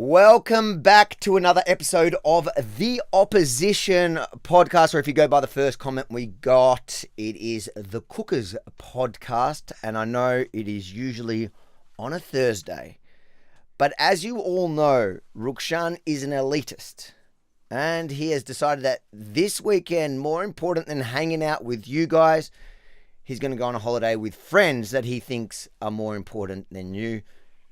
Welcome back to another episode of the Opposition Podcast, or if you go by the first comment we got, it is the Cookers Podcast, and I know it is usually on a Thursday. But as you all know, Rukshan is an elitist, and he has decided that this weekend, more important than hanging out with you guys, he's going to go on a holiday with friends that he thinks are more important than you.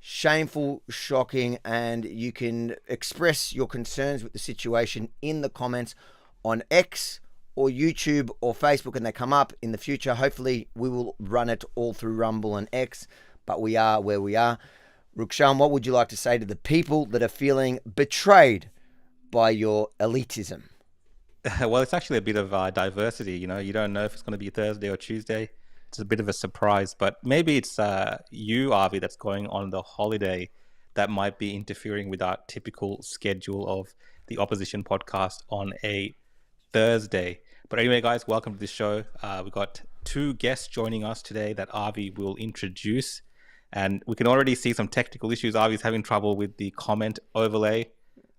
Shameful, shocking, and you can express your concerns with the situation in the comments on X or YouTube or Facebook, and they come up in the future. Hopefully, we will run it all through Rumble and X, but we are where we are. Rukshan, what would you like to say to the people that are feeling betrayed by your elitism? Well, it's actually a bit of diversity. You don't know if it's going to be Thursday or Tuesday. It's a bit of a surprise, but maybe it's you, Avi, that's going on the holiday that might be interfering with our typical schedule of the Opposition Podcast on a Thursday. But anyway, guys, welcome to the show. We've got two guests joining us today that Avi will introduce, and we can already see some technical issues. Avi's having trouble with the comment overlay.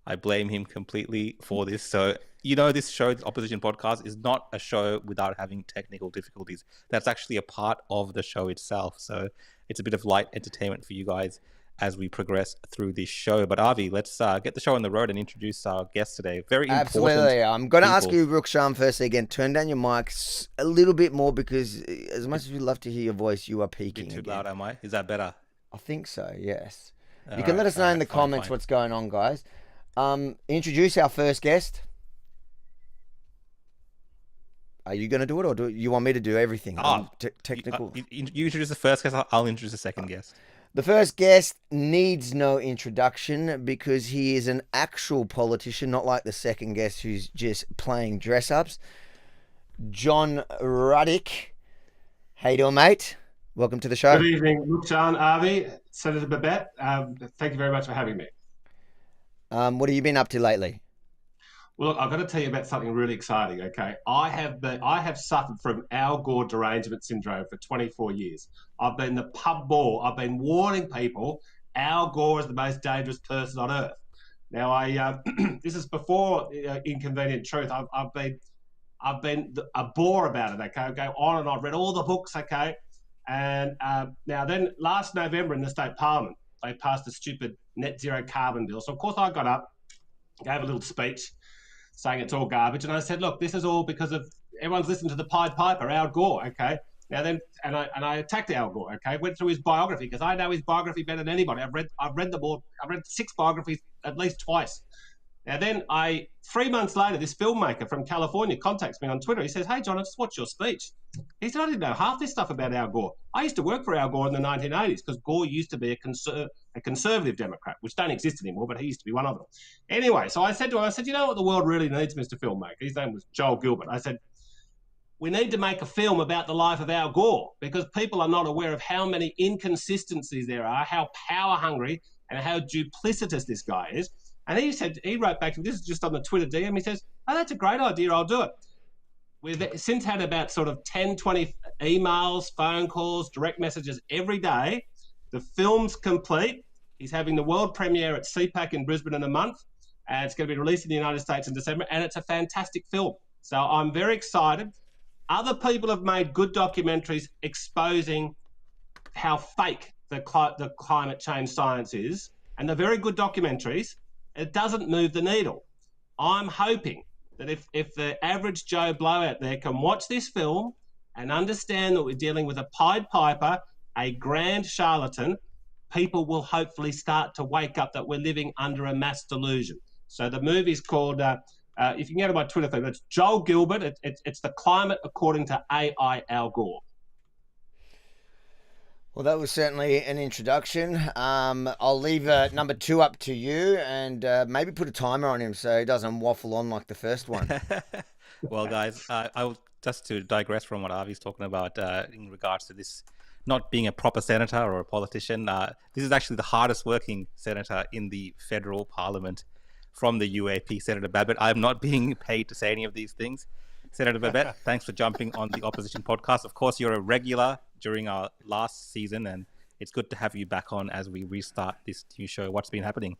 I blame him completely for this. So, this show, the Opposition Podcast, is not a show without having technical difficulties. That's actually a part of the show itself. So it's a bit of light entertainment for you guys as we progress through this show. But Avi, let's get the show on the road and introduce our guests today. Very important. Absolutely. I'm going to ask you, Rukshan, firstly again, turn down your mics a little bit more because as much as we love to hear your voice, you are peaking. A bit too loud, am I? Is that better? I think so, yes. You can let us know in the comments what's going on, guys. Introduce our first guest. Are you going to do it, or do you want me to do everything? Technical. You introduce the first guest. I'll introduce the second guest. The first guest needs no introduction because he is an actual politician, not like the second guest who's just playing dress-ups. John Ruddick. How you doing, mate? Welcome to the show. Good evening, Rukshan, Avi, Senator Babette. Thank you very much for having me. What have you been up to lately? Well, look, I've got to tell you about something really exciting, okay? I have suffered from Al Gore derangement syndrome for 24 years. I've been the pub bore. I've been warning people Al Gore is the most dangerous person on earth. Now, this is before Inconvenient Truth. I've been a bore about it, okay? I go on and I've read all the books, okay? And now then last November in the state parliament, they passed a stupid net zero carbon bill. So, of course, I got up, gave a little speech saying it's all garbage. And I said, look, this is all because of everyone's listened to the Pied Piper, Al Gore, okay? Now then, and I attacked Al Gore, okay? Went through his biography because I know his biography better than anybody. I've read them all. I've read 6 biographies at least twice. Now then, 3 months later, this filmmaker from California contacts me on Twitter. He says, hey, John, I just watched your speech. He said, I didn't know half this stuff about Al Gore. I used to work for Al Gore in the 1980s because Gore used to be a conservative Democrat, which don't exist anymore, but he used to be one of them. Anyway, so I said to him, you know what the world really needs, Mr. Filmmaker? His name was Joel Gilbert. I said, we need to make a film about the life of Al Gore because people are not aware of how many inconsistencies there are, how power hungry and how duplicitous this guy is. And he wrote back to me, this is just on the Twitter DM, he says, oh, that's a great idea, I'll do it. We've since had about sort of 10, 20 emails, phone calls, direct messages every day. The film's complete. He's having the world premiere at CPAC in Brisbane in a month. And it's going to be released in the United States in December. And it's a fantastic film. So I'm very excited. Other people have made good documentaries exposing how fake the climate change science is. And they're very good documentaries. It doesn't move the needle. I'm hoping that if the average Joe Blow out there can watch this film and understand that we're dealing with a Pied Piper, a grand charlatan, people will hopefully start to wake up that we're living under a mass delusion. So the movie's called, if you can go to my Twitter feed, it's Joel Gilbert. It's The Climate According to AI Al Gore. Well, that was certainly an introduction. I'll leave number 2 up to you and maybe put a timer on him so he doesn't waffle on like the first one. Well, guys, just to digress from what Avi's talking about in regards to this not being a proper senator or a politician, this is actually the hardest working senator in the federal parliament from the UAP, Senator Babette. I'm not being paid to say any of these things. Senator Babette, thanks for jumping on the Opposition Podcast. Of course, you're a regular during our last season, and it's good to have you back on as we restart this new show. What's been happening?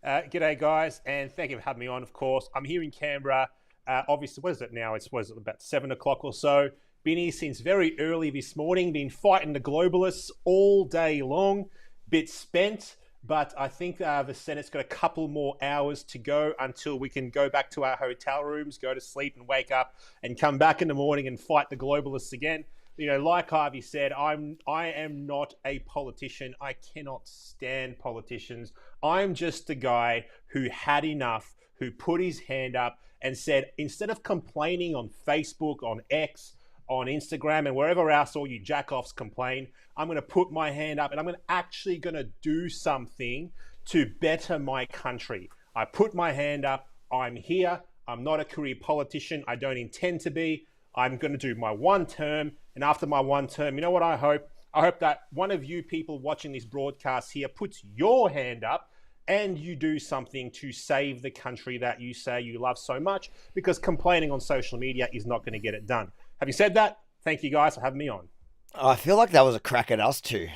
G'day, guys, and thank you for having me on, of course. I'm here in Canberra. Obviously, what is it now? What is it, about 7 o'clock or so? Been here since very early this morning, been fighting the globalists all day long. Bit spent, but I think the Senate's got a couple more hours to go until we can go back to our hotel rooms, go to sleep and wake up and come back in the morning and fight the globalists again. You know, like Harvey said, I am not a politician. I cannot stand politicians. I'm just a guy who had enough, who put his hand up and said, instead of complaining on Facebook, on X, on Instagram, and wherever else all you jack-offs complain, I'm going to put my hand up and I'm actually going to do something to better my country. I put my hand up. I'm here. I'm not a career politician. I don't intend to be. I'm going to do my one term. And after my one term, you know what I hope? I hope that one of you people watching this broadcast here puts your hand up and you do something to save the country that you say you love so much, because complaining on social media is not going to get it done. Having said that, thank you guys for having me on. I feel like that was a crack at us too.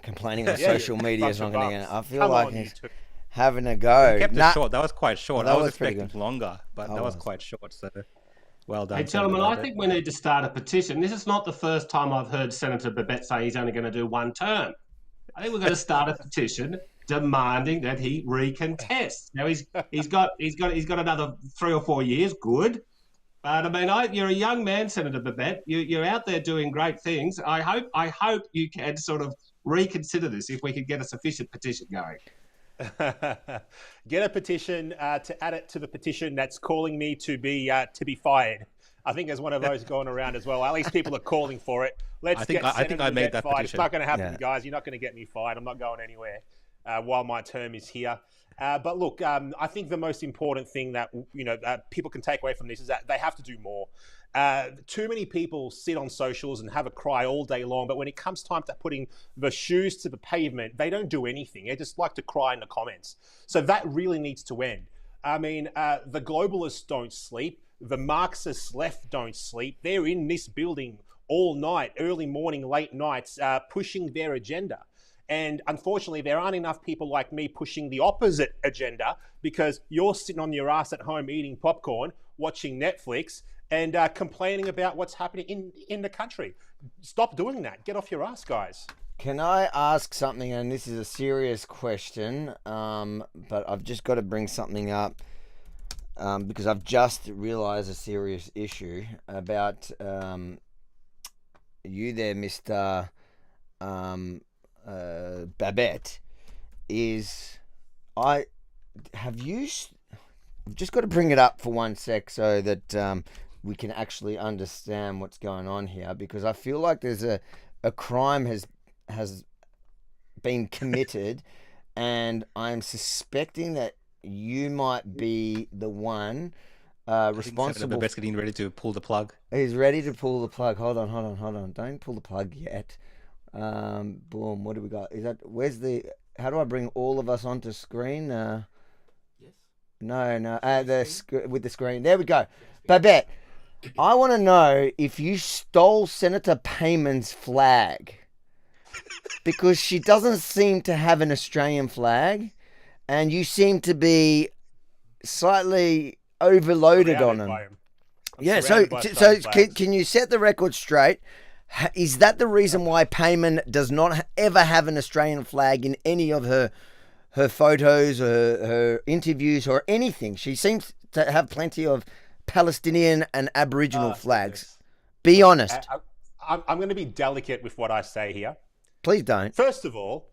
Complaining on social media is not going to get it. I feel like he's having a go. Kept it short. That was quite short. That I was was pretty expecting longer, but that was quite short. So well done. Hey, gentlemen, I think we need to start a petition. This is not the first time I've heard Senator Babette say he's only going to do one term. I think we're going to start a petition demanding that he recontest. Now he's got another 3 or 4 years. Good. But I mean, you're a young man, Senator Babette. You're out there doing great things. I hope you can sort of reconsider this if we can get a sufficient petition going. Get a petition to add it to the petition that's calling me to be fired. I think there's one of those going around as well. At least people are calling for it. I think I made that petition. It's not going to happen, guys. You're not going to get me fired. I'm not going anywhere while my term is here. But look, I think the most important thing that people can take away from this is that they have to do more. Too many people sit on socials and have a cry all day long, but when it comes time to putting the shoes to the pavement, they don't do anything. They just like to cry in the comments. So that really needs to end. I mean, the globalists don't sleep. The Marxist left don't sleep. They're in this building all night, early morning, late nights, pushing their agenda. And unfortunately, there aren't enough people like me pushing the opposite agenda, because you're sitting on your ass at home eating popcorn, watching Netflix, and complaining about what's happening in the country. Stop doing that. Get off your ass, guys. Can I ask something? And this is a serious question, but I've just got to bring something up because I've just realised a serious issue about you there, Mr. Babette. I've just got to bring it up for one sec so that we can actually understand what's going on here, because I feel like there's a crime has been committed and I'm suspecting that you might be the one responsible. Babette's getting ready to pull the plug. He's ready to pull the plug. Hold on. Don't pull the plug yet. Boom. What do we got? How do I bring all of us onto screen? Yes. No. With the screen. There we go. Babette, I want to know if you stole Senator Payman's flag, because she doesn't seem to have an Australian flag, and you seem to be slightly overloaded on him. Yeah. So can you set the record straight? Is that the reason why Payman does not ever have an Australian flag in any of her photos or her interviews or anything? She seems to have plenty of Palestinian and Aboriginal flags. Be honest. I'm going to be delicate with what I say here. Please don't. First of all,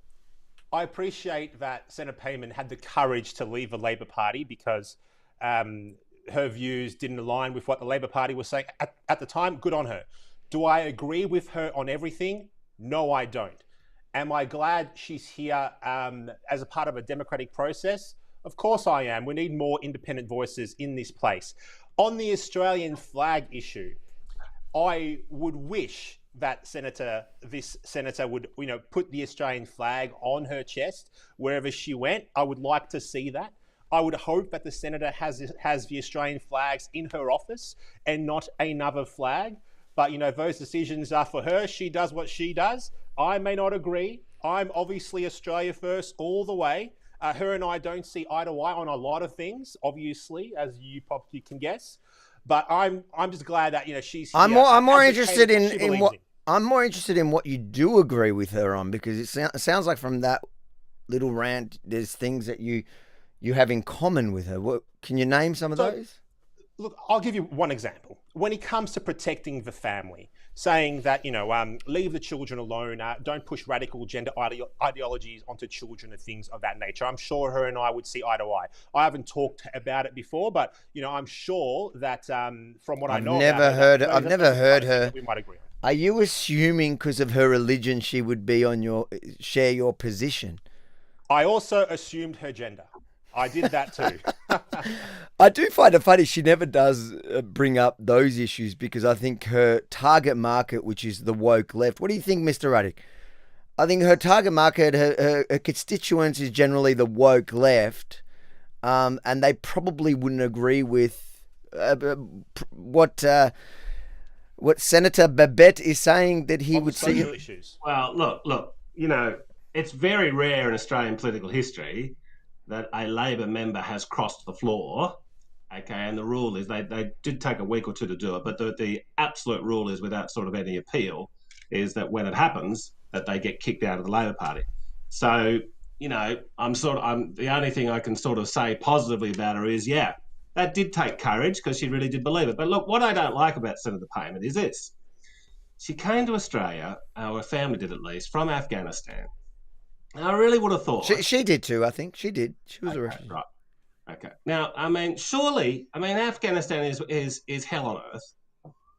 I appreciate that Senator Payman had the courage to leave the Labor Party because her views didn't align with what the Labor Party was saying at the time. Good on her. Do I agree with her on everything? No, I don't. Am I glad she's here as a part of a democratic process? Of course I am. We need more independent voices in this place. On the Australian flag issue, I would wish that this senator would, put the Australian flag on her chest wherever she went. I would like to see that. I would hope that the senator has the Australian flags in her office and not another flag. But, those decisions are for her. She does what she does. I may not agree. I'm obviously Australia first all the way. Her and I don't see eye to eye on a lot of things, obviously, as you probably can guess. But I'm just glad that she's here. I'm more interested advocating what she in believes what in. I'm more interested in what you do agree with her on, because it sounds like from that little rant, there's things that you have in common with her. What can you name some of those? Look, I'll give you one example. When it comes to protecting the family, saying that, leave the children alone, don't push radical gender ideologies onto children and things of that nature. I'm sure her and I would see eye to eye. I haven't talked about it before, but, I'm sure that from what I know I've never heard her. We might agree on. Are you assuming because of her religion she would be share your position? I also assumed her gender. I did that too. I do find it funny she never does bring up those issues, because I think her target market, which is the woke left. What do you think, Mr. Ruddick? I think her target market, her constituents is generally the woke left, and they probably wouldn't agree with what Senator Babette is saying that he would see. Issues. Well, look, it's very rare in Australian political history that a Labor member has crossed the floor, okay, and the rule is they did take a week or two to do it, but the absolute rule is, without sort of any appeal, is that when it happens, that they get kicked out of the Labor Party. So, I'm the only thing I can sort of say positively about her is, yeah, that did take courage, because she really did believe it. But look, what I don't like about Senator Payment is this. She came to Australia, or her family did at least, from Afghanistan. I really would have thought she did too. I think she did. She was arrested. Right. Okay. Now, surely, Afghanistan is hell on earth,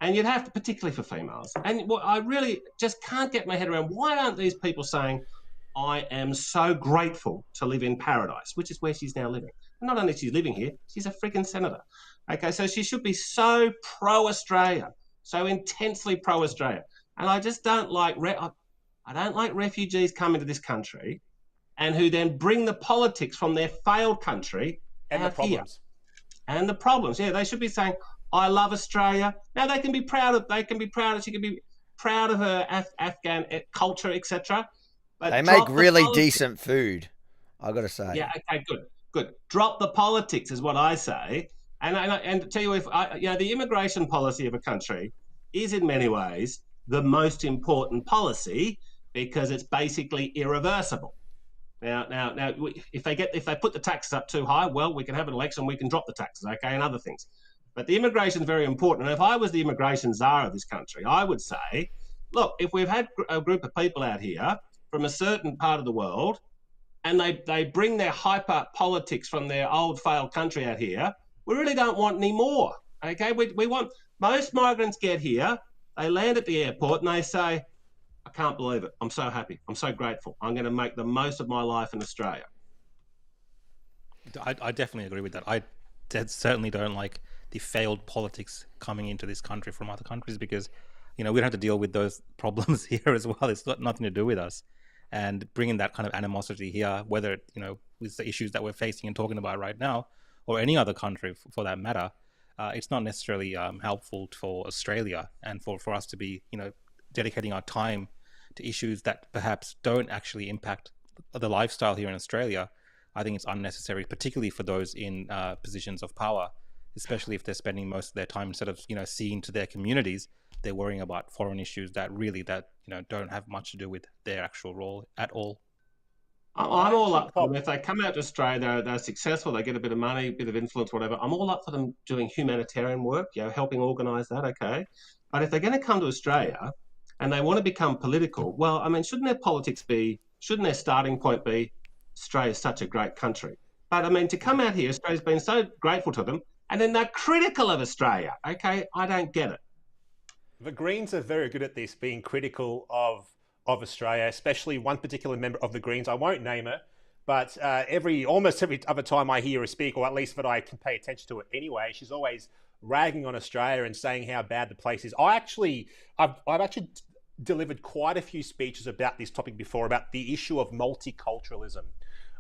and you'd have to, particularly for females. And what I really just can't get my head around, why aren't these people saying, "I am so grateful to live in paradise," which is where she's now living. And not only is she living here, she's a freaking senator. Okay, so she should be so pro-Australia, so intensely pro-Australia. And I just don't like. I don't like refugees coming to this country and who then bring the politics from their failed country and out the problems. Here. And the problems. Yeah, they should be saying, "I love Australia." Now she can be proud of her Afghan culture, etc. But they make really decent food, I got to say. Yeah, okay, good. Drop the politics is what I say. And tell you, the immigration policy of a country is in many ways the most important policy, because it's basically irreversible. Now, if they put the taxes up too high, well, we can have an election, we can drop the taxes, okay, and other things. But the immigration is very important. And if I was the immigration czar of this country, I would say, look, if we've had a group of people out here from a certain part of the world, and they bring their hyper politics from their old failed country out here, we really don't want any more, okay? We want, most migrants get here, they land at the airport, and they say, "I can't believe it. I'm so happy. I'm so grateful. I'm going to make the most of my life in Australia." I definitely agree with that. I certainly don't like the failed politics coming into this country from other countries, because, we don't have to deal with those problems here as well. It's got nothing to do with us. And bringing that kind of animosity here, whether, with the issues that we're facing and talking about right now, or any other country for that matter, it's not necessarily helpful for Australia, and for us to be, dedicating our time to issues that perhaps don't actually impact the lifestyle here in Australia. I think it's unnecessary, particularly for those in positions of power, especially if they're spending most of their time, instead of seeing to their communities, they're worrying about foreign issues that don't have much to do with their actual role at all. I'm all up for them. If they come out to Australia, they're successful, they get a bit of money, a bit of influence, whatever. I'm all up for them doing humanitarian work, helping organise that, okay? But if they're going to come to Australia and they want to become political, well, shouldn't their starting point be, Australia's such a great country? But to come out here, Australia's been so grateful to them, and then they're critical of Australia, okay? I don't get it. The Greens are very good at this, being critical of Australia, especially one particular member of the Greens. I won't name her, but almost every other time I hear her speak, or at least that I can pay attention to it anyway, she's always ragging on Australia and saying how bad the place is. I've actually delivered quite a few speeches about this topic before, about the issue of multiculturalism.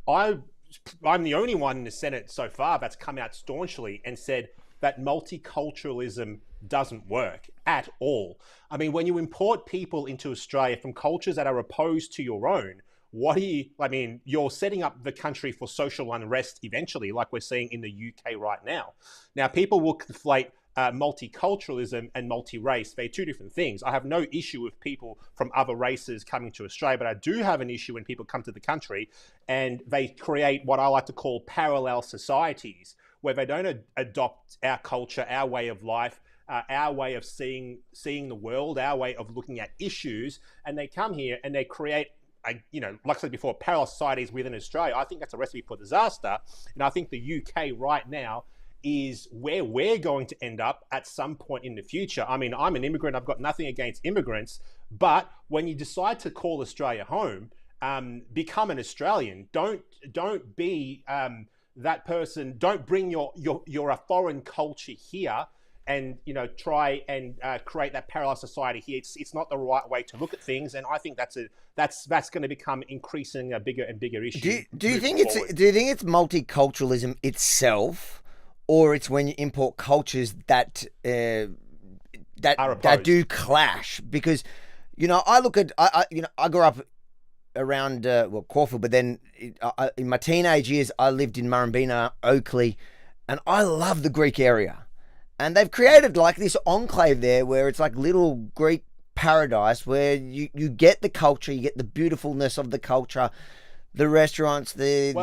I'm the only one in the Senate so far that's come out staunchly and said that multiculturalism doesn't work at all. When you import people into Australia from cultures that are opposed to your own, I mean, you're setting up the country for social unrest eventually, like we're seeing in the UK right now. Now, people will conflate multiculturalism and multi-race. They're two different things. I have no issue with people from other races coming to Australia, but I do have an issue when people come to the country and they create what I like to call parallel societies, where they don't adopt our culture, our way of life, our way of seeing the world, our way of looking at issues, and they come here and they create, like I said before, parallel societies within Australia. I think that's a recipe for disaster, and I think the UK right now is where we're going to end up at some point in the future. I mean, I'm an immigrant. I've got nothing against immigrants, but when you decide to call Australia home, become an Australian. Don't be that person. Don't bring your foreign culture here and try and create that parallel society here. It's not the right way to look at things, and I think that's going to become increasing a bigger and bigger issue. Do you think it's multiculturalism itself, or it's when you import cultures that do clash? Because I look at I grew up around Caulfield, but then in my teenage years I lived in Murrumbeena, Oakley, and I love the Greek area. And they've created like this enclave there where it's like little Greek paradise where you get the culture, you get the beautifulness of the culture, the restaurants, the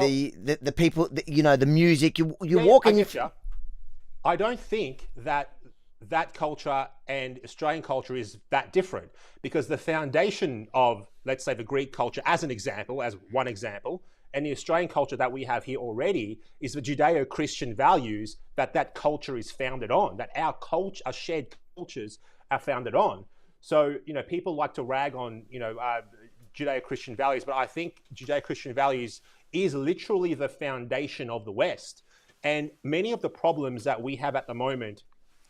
people, the music. You walk in. I don't think that culture and Australian culture is that different, because the foundation of, let's say, the Greek culture, as one example, and the Australian culture that we have here already is the Judeo-Christian values that culture is founded on, that our shared cultures are founded on. So, people like to rag on, Judeo-Christian values, but I think Judeo-Christian values is literally the foundation of the West. And many of the problems that we have at the moment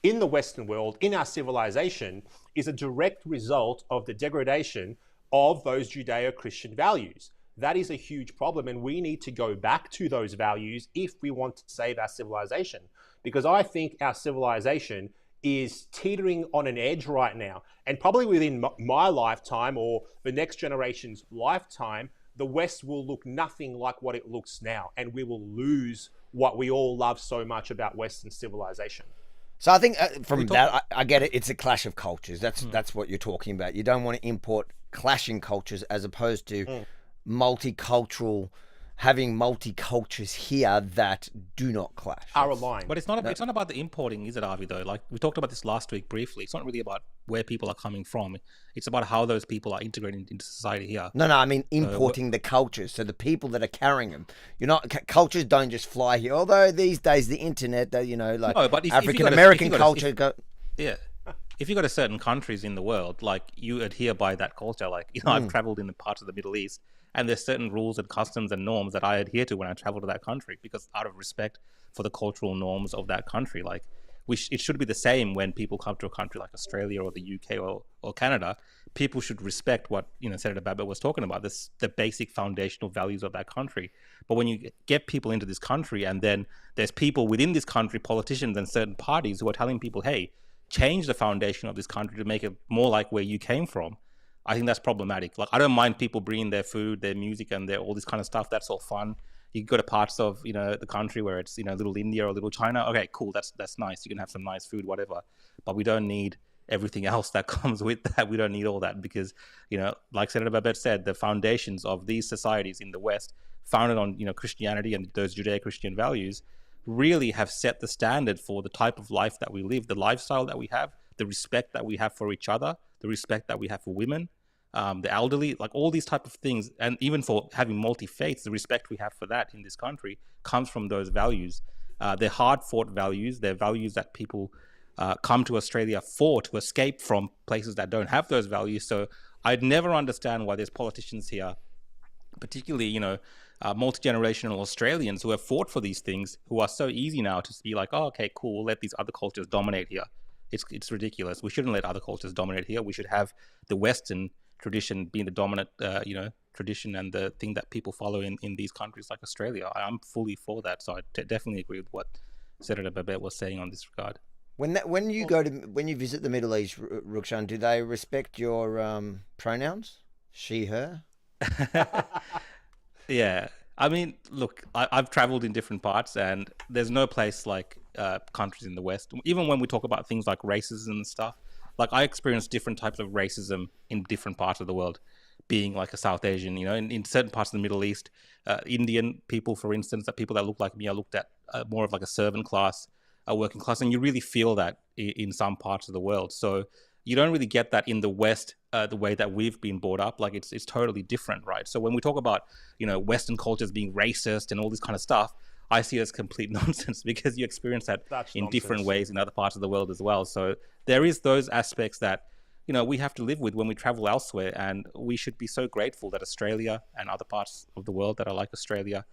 in the Western world, in our civilization, is a direct result of the degradation of those Judeo-Christian values. That is a huge problem, and we need to go back to those values if we want to save our civilization. Because I think our civilization is teetering on an edge right now, and probably within my lifetime or the next generation's lifetime, the West will look nothing like what it looks now, and we will lose what we all love so much about Western civilization. So I think I get it. It's a clash of cultures. That's what you're talking about. You don't want to import clashing cultures as opposed to having multicultures here that do not clash. Are aligned. But it's not about the importing, is it, Avi, though? Like, we talked about this last week briefly. It's not really about where people are coming from. It's about how those people are integrated into society here. No, I mean importing the cultures. So the people that are carrying them. Cultures don't just fly here. Although these days the internet, African American culture. If you go to certain countries in the world, like, you adhere by that culture. Like, I've traveled in the parts of the Middle East, and there's certain rules and customs and norms that I adhere to when I travel to that country, because out of respect for the cultural norms of that country. Like, it should be the same when people come to a country like Australia or the UK or Canada. People should respect what Senator Babbitt was talking about, the basic foundational values of that country. But when you get people into this country, and then there's people within this country, politicians and certain parties, who are telling people, hey, change the foundation of this country to make it more like where you came from, I think that's problematic. Like, I don't mind people bringing their food, their music, and all this kind of stuff. That's all fun. You go to parts of the country where it's little India or little China. Okay, cool. That's nice. You can have some nice food, whatever. But we don't need everything else that comes with that. We don't need all that, because like Senator Babbitt said, the foundations of these societies in the West, founded on Christianity and those Judeo-Christian values, really have set the standard for the type of life that we live, the lifestyle that we have, the respect that we have for each other, the respect that we have for women, the elderly, like all these type of things. And even for having multi-faiths, the respect we have for that in this country comes from those values. They're hard-fought values. They're values that people come to Australia for, to escape from places that don't have those values. So I'd never understand why there's politicians here, particularly, multi-generational Australians who have fought for these things, who are so easy now to be like, oh, okay, cool, we'll let these other cultures dominate here. It's ridiculous. We shouldn't let other cultures dominate here. We should have the Western tradition being the dominant, tradition and the thing that people follow in these countries like Australia. I'm fully for that. So I definitely agree with what Senator Babbitt was saying on this regard. When you visit the Middle East, Rukshan, do they respect your pronouns? She, her? Yeah. I mean, look, I've traveled in different parts, and there's no place like countries in the West. Even when we talk about things like racism and stuff, like I experienced different types of racism in different parts of the world, being like a South Asian, in certain parts of the Middle East, Indian people, for instance, that people that look like me, I looked at more of like a servant class, a working class, and you really feel that in some parts of the world. So you don't really get that in the West, the way that we've been brought up. Like it's totally different, right? So when we talk about Western cultures being racist and all this kind of stuff, I see it as complete nonsense because you experience that That's in nonsense. different ways in other parts of the world as well. So there is those aspects that we have to live with when we travel elsewhere, and we should be so grateful that Australia and other parts of the world that are like Australia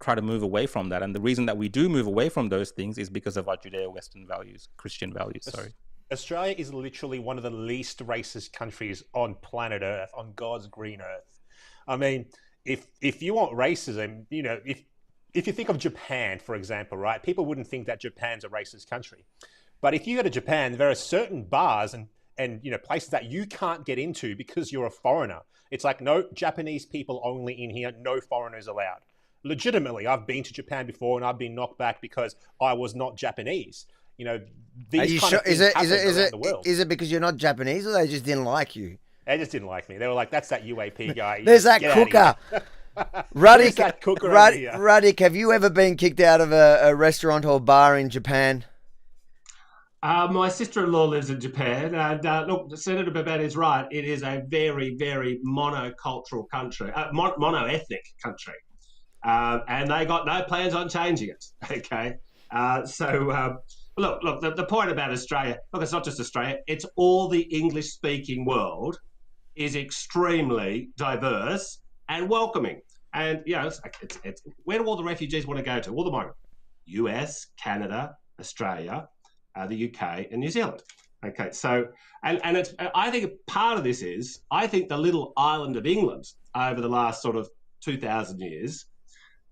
try to move away from that. And the reason that we do move away from those things is because of our Judeo-Western values, Christian values. Sorry. Australia is literally one of the least racist countries on planet Earth, on God's green earth. I mean, if you want racism, if you think of Japan, for example, right? People wouldn't think that Japan's a racist country. But if you go to Japan, there are certain bars and places that you can't get into because you're a foreigner. It's like, no, Japanese people only in here, no foreigners allowed. Legitimately, I've been to Japan before and I've been knocked back because I was not Japanese. These kind of things happen around the world. Is it because you're not Japanese, or they just didn't like you? They just didn't like me. They were like, "That's that UAP guy." There's that cooker. Ruddick, Ruddick, have you ever been kicked out of a restaurant or bar in Japan? My sister-in-law lives in Japan, and look, Senator Babette is right. It is a very, very monocultural country, mono-ethnic country, and they got no plans on changing it. Okay, Look, the point about Australia, look, it's not just Australia, it's all the English-speaking world is extremely diverse and welcoming. And, it's where do all the refugees want to go to? All the moment. US, Canada, Australia, the UK, and New Zealand. Okay, so, and it's, I think part of this is, I think the little island of England over the last sort of 2,000 years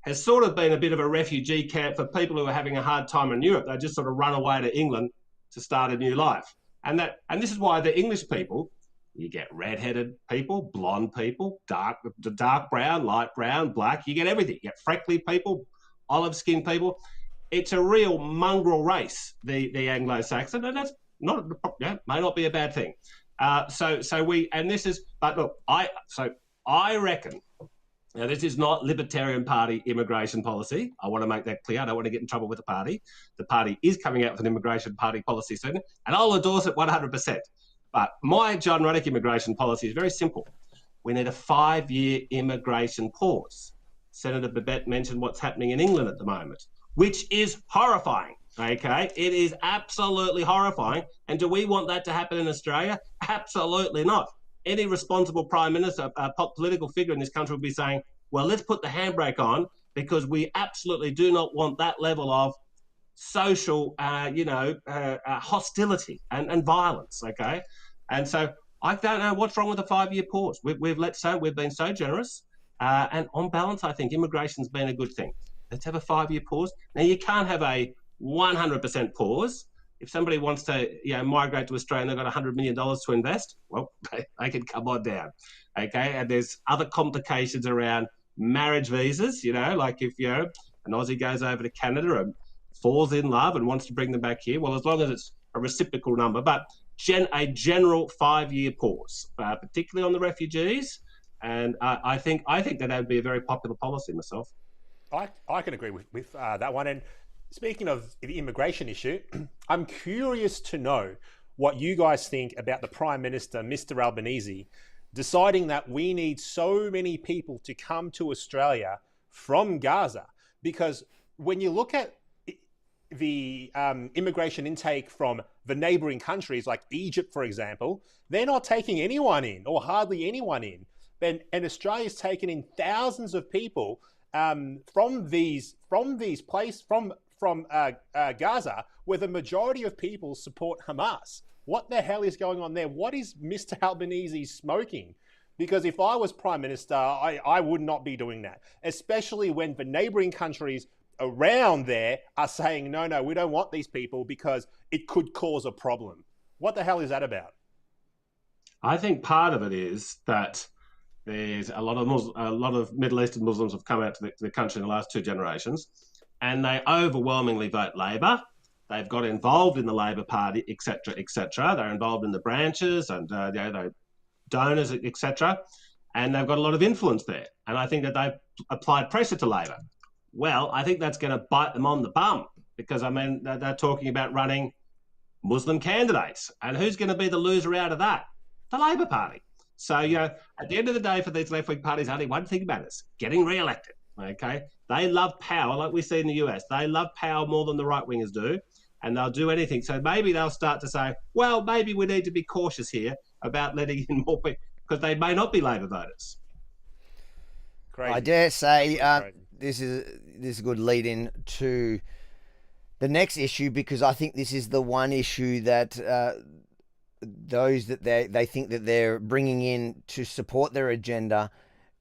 has sort of been a bit of a refugee camp for people who are having a hard time in Europe. They just sort of run away to England to start a new life. And this is why the English people, you get red-headed people, blonde people, dark brown, light brown, black, you get everything. You get freckly people, olive-skinned people. It's a real mongrel race, the Anglo-Saxon, and that's may not be a bad thing. But look, I reckon. Now, this is not Libertarian Party immigration policy. I want to make that clear. I don't want to get in trouble with the party. The party is coming out with an immigration party policy soon, and I'll endorse it 100%. But my John Ruddick immigration policy is very simple. We need a 5-year immigration pause. Senator Babette mentioned what's happening in England at the moment, which is horrifying, okay? It is absolutely horrifying. And do we want that to happen in Australia? Absolutely not. Any responsible prime minister, political figure in this country would be saying, well, let's put the handbrake on because we absolutely do not want that level of social, hostility and violence, okay? And so I don't know what's wrong with a 5-year pause. We've been so generous. And on balance, I think immigration's been a good thing. Let's have a 5-year pause. Now, you can't have a 100% pause. If somebody wants to migrate to Australia and they've got $100 million to invest, well, they can come on down, okay? And there's other complications around marriage visas, like if, an Aussie goes over to Canada and falls in love and wants to bring them back here, well, as long as it's a reciprocal number, but a general 5-year pause, particularly on the refugees. And I think that would be a very popular policy myself. I can agree with that one. And speaking of the immigration issue, I'm curious to know what you guys think about the Prime Minister, Mr. Albanese, deciding that we need so many people to come to Australia from Gaza. Because when you look at the immigration intake from the neighboring countries like Egypt, for example, they're not taking anyone in or hardly anyone in. And Australia's taken in thousands of people from Gaza, where the majority of people support Hamas. What the hell is going on there? What is Mr. Albanese smoking? Because if I was Prime Minister, I would not be doing that, especially when the neighboring countries around there are saying, no, we don't want these people because it could cause a problem. What the hell is that about? I think part of it is that There's a lot of Middle Eastern Muslims have come out to the country in the last 2 generations, and they overwhelmingly vote Labor. They've got involved in the Labor Party, etc., etc. They're involved in the branches and they're donors, etc. And they've got a lot of influence there. And I think that they've applied pressure to Labor. Well, I think that's going to bite them on the bum because, I mean, they're talking about running Muslim candidates. And who's going to be the loser out of that? The Labor Party. So, at the end of the day, for these left-wing parties, only one thing matters: getting re-elected, okay? They love power, like we see in the US. They love power more than the right-wingers do, and they'll do anything. So maybe they'll start to say, well, maybe we need to be cautious here about letting in more people, because they may not be Labor voters. Crazy. I dare say this is a good lead-in to the next issue, because I think this is the one issue that those that they think that they're bringing in to support their agenda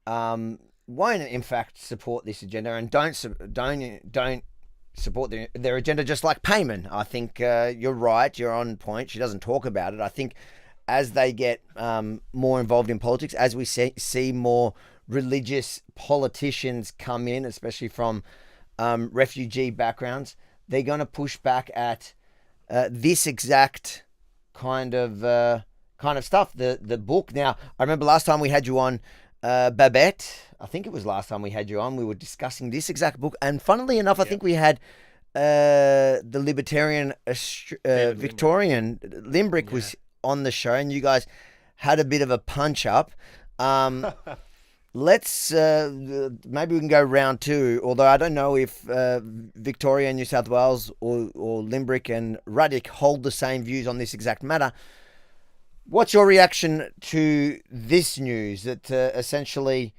won't in fact support this agenda and don't support their agenda, just like Payman. I think you're right, you're on point. She doesn't talk about it. I think as they get more involved in politics, as we see more religious politicians come in, especially from refugee backgrounds, they're going to push back at this exact kind of stuff. The book. Now, I remember last time we had you on, Babette. I think it was last time we had you on. We were discussing this exact book, and funnily enough, I think we had the libertarian Victorian Limbrick was on the show, and you guys had a bit of a punch up. Let's maybe we can go round 2. Although I don't know if Victoria, New South Wales, or Limbrick and Ruddock hold the same views on this exact matter. What's your reaction to this news that essentially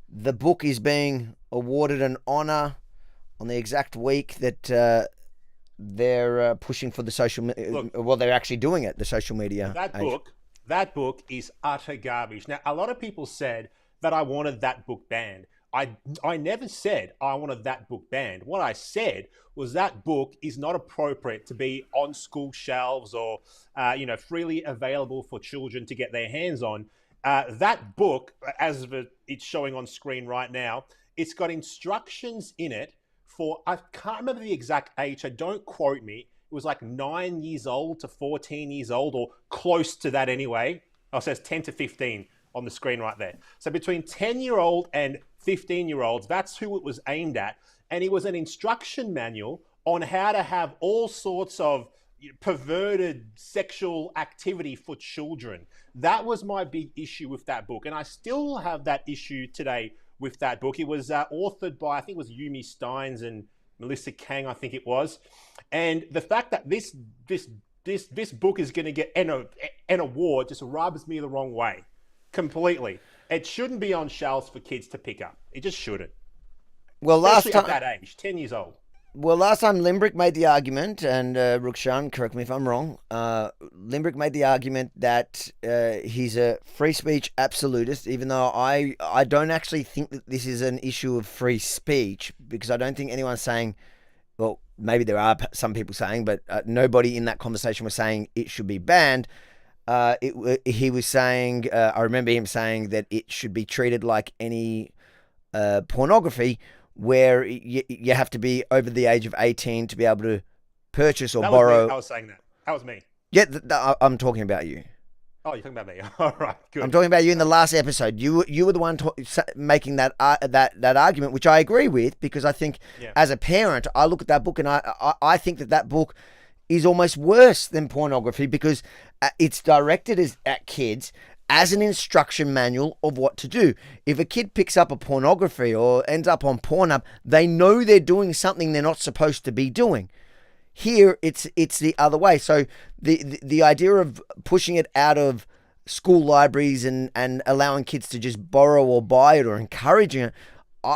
the book is being awarded an honour on the exact week that they're pushing for the social media? Well, they're actually doing it, the social media. That book is utter garbage. Now, a lot of people said that I wanted that book banned. I never said I wanted that book banned. What I said was that book is not appropriate to be on school shelves or freely available for children to get their hands on. That book, as it's showing on screen right now, it's got instructions in it for, I can't remember the exact age, so don't quote me. It was like 9 years old to 14 years old, or close to that anyway. Oh, it says 10 to 15 on the screen right there. So between 10-year-old and 15-year-olds, that's who it was aimed at. And it was an instruction manual on how to have all sorts of perverted sexual activity for children. That was my big issue with that book. And I still have that issue today with that book. It was authored by, I think it was Yumi Steins and Melissa Kang, I think it was. And the fact that this book is going to get an award just rubs me the wrong way. Completely. It shouldn't be on shelves for kids to pick up. It just shouldn't. Well, especially at that age, 10 years old. Well, last time Limbrick made the argument, and Rukshan, correct me if I'm wrong, Limbrick made the argument that he's a free speech absolutist, even though I don't actually think that this is an issue of free speech, because I don't think anyone's saying, well, maybe there are some people saying, but nobody in that conversation was saying it should be banned. He was saying, I remember him saying that it should be treated like any pornography, where you have to be over the age of 18 to be able to purchase or borrow. I was saying that. That was me. Yeah, I'm talking about you. Oh, you're talking about me. All right, good. I'm talking about you in the last episode. You were the one making that argument, which I agree with, because I think as a parent, I look at that book and I think that book is almost worse than pornography, because it's directed at kids as an instruction manual of what to do. If a kid picks up a pornography or ends up on Pornhub, they know they're doing something they're not supposed to be doing. Here, it's the other way. So the idea of pushing it out of school libraries and allowing kids to just borrow or buy it or encouraging it,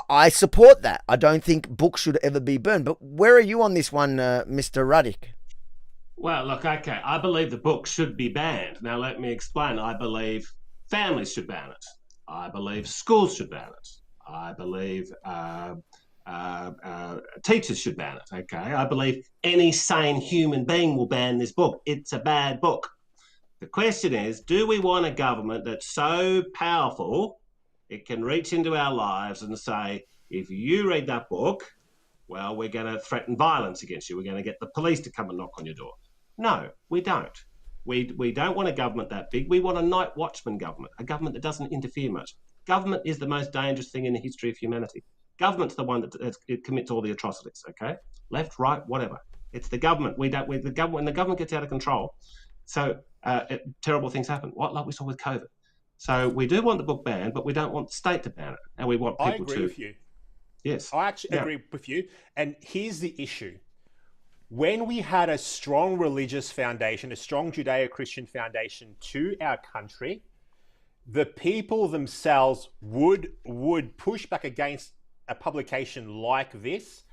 I support that. I don't think books should ever be burned. But where are you on this one, Mr. Ruddock? Well, look, okay, I believe the book should be banned. Now, let me explain. I believe families should ban it. I believe schools should ban it. I believe teachers should ban it, okay? I believe any sane human being will ban this book. It's a bad book. The question is, do we want a government that's so powerful It can reach into our lives and say, if you read that book, well, we're going to threaten violence against you. We're going to get the police to come and knock on your door. No, we don't. We don't want a government that big. We want a night watchman government, a government that doesn't interfere much. Government is the most dangerous thing in the history of humanity. Government's the one that it commits all the atrocities, okay? Left, right, whatever. It's the government. When the government gets out of control, so terrible things happen, like we saw with COVID. So we do want the book banned, but we don't want the state to ban it. And we want people to... I agree with you. Yes. I actually agree with you. And here's the issue. When we had a strong religious foundation, a strong Judeo-Christian foundation to our country, the people themselves would push back against a publication like this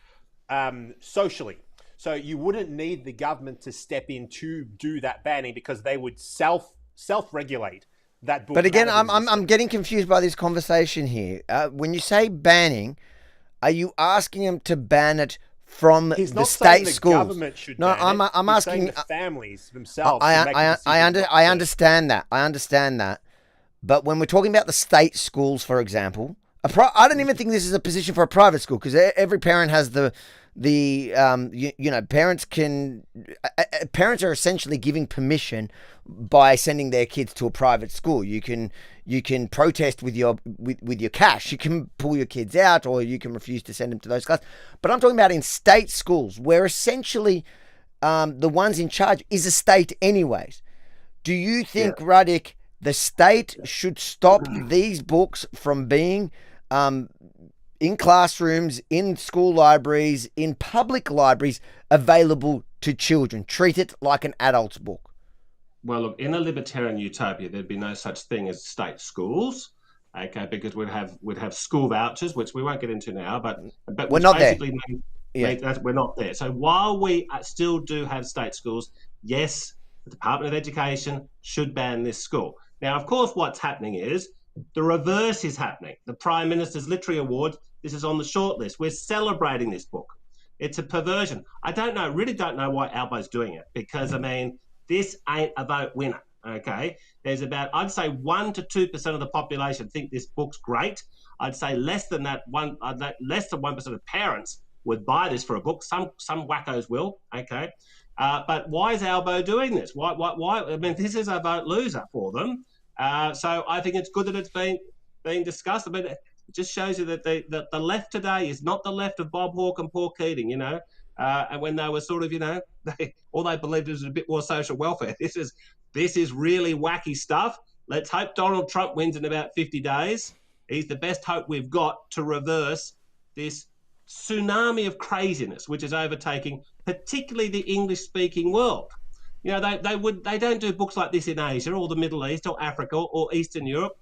socially. So you wouldn't need the government to step in to do that banning because they would self-regulate that book. But again, I'm getting confused by this conversation here. When you say banning, are you asking them to ban it from the state schools? Government should ban it. I'm asking the families themselves. I understand that. I understand that. But when we're talking about the state schools, for example, I don't even think this is a position for a private school because every parent has parents are essentially giving permission by sending their kids to a private school. You can protest with your cash. You can pull your kids out, or you can refuse to send them to those classes. But I'm talking about in state schools, where essentially the ones in charge is a state anyways. Do you think, Ruddick, the state should stop these books from being in classrooms, in school libraries, in public libraries, available to children? Treat it like an adult's book. Well, look, in a libertarian utopia, there'd be no such thing as state schools, okay? Because we'd have school vouchers, which we won't get into now, but we're not there. We're not there. So while we still do have state schools, yes, the Department of Education should ban this school. Now, of course, what's happening is the reverse is happening. The Prime Minister's Literary Award, this is on the short list. We're celebrating this book. It's a perversion. Really don't know why Albo's doing it, because, I mean, this ain't a vote winner, okay? There's about, I'd say 1% to 2% of the population think this book's great. I'd say less than 1% of parents would buy this for a book. Some wackos will, okay? But why is Albo doing this? Why? I mean, this is a vote loser for them. So I think it's good that it's being discussed. I mean, it just shows you that the left today is not the left of Bob Hawke and Paul Keating, and when they were sort of, all they believed was a bit more social welfare. This is really wacky stuff. Let's hope Donald Trump wins in about 50 days. He's the best hope we've got to reverse this tsunami of craziness which is overtaking particularly the English-speaking world. They don't do books like this in Asia or the Middle East or Africa or Eastern Europe,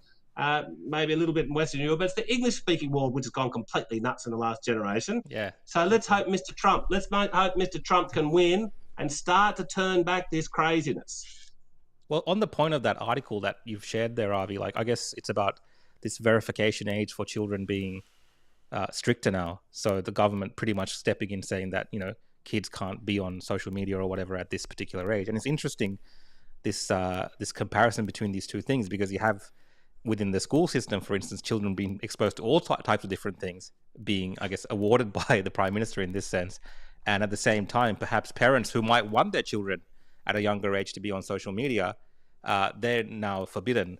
maybe a little bit in Western Europe, but it's the English-speaking world which has gone completely nuts in the last generation. Yeah. So let's hope Mr. Trump can win and start to turn back this craziness. Well, on the point of that article that you've shared there, Avi, I guess it's about this verification age for children being stricter now. So the government pretty much stepping in saying that, kids can't be on social media or whatever at this particular age. And it's interesting, this comparison between these two things, because you have within the school system, for instance, children being exposed to all types of different things, being, I guess, awarded by the Prime Minister in this sense. And at the same time, perhaps parents who might want their children at a younger age to be on social media, they're now forbidden,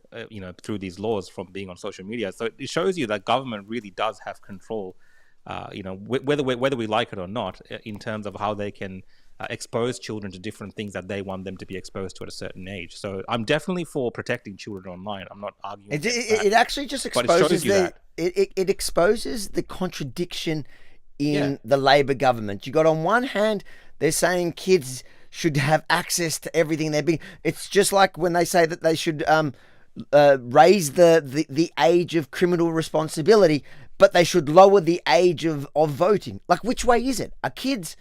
through these laws from being on social media. So it shows you that government really does have control, whether we like it or not, in terms of how they can expose children to different things that they want them to be exposed to at a certain age. So I'm definitely for protecting children online. I'm not arguing. It actually just exposes it exposes the contradiction in the Labor government. You got, on one hand, they're saying kids should have access to everything they're being. It's just like when they say that they should raise the age of criminal responsibility, but they should lower the age of voting. Like, which way is it? Are kids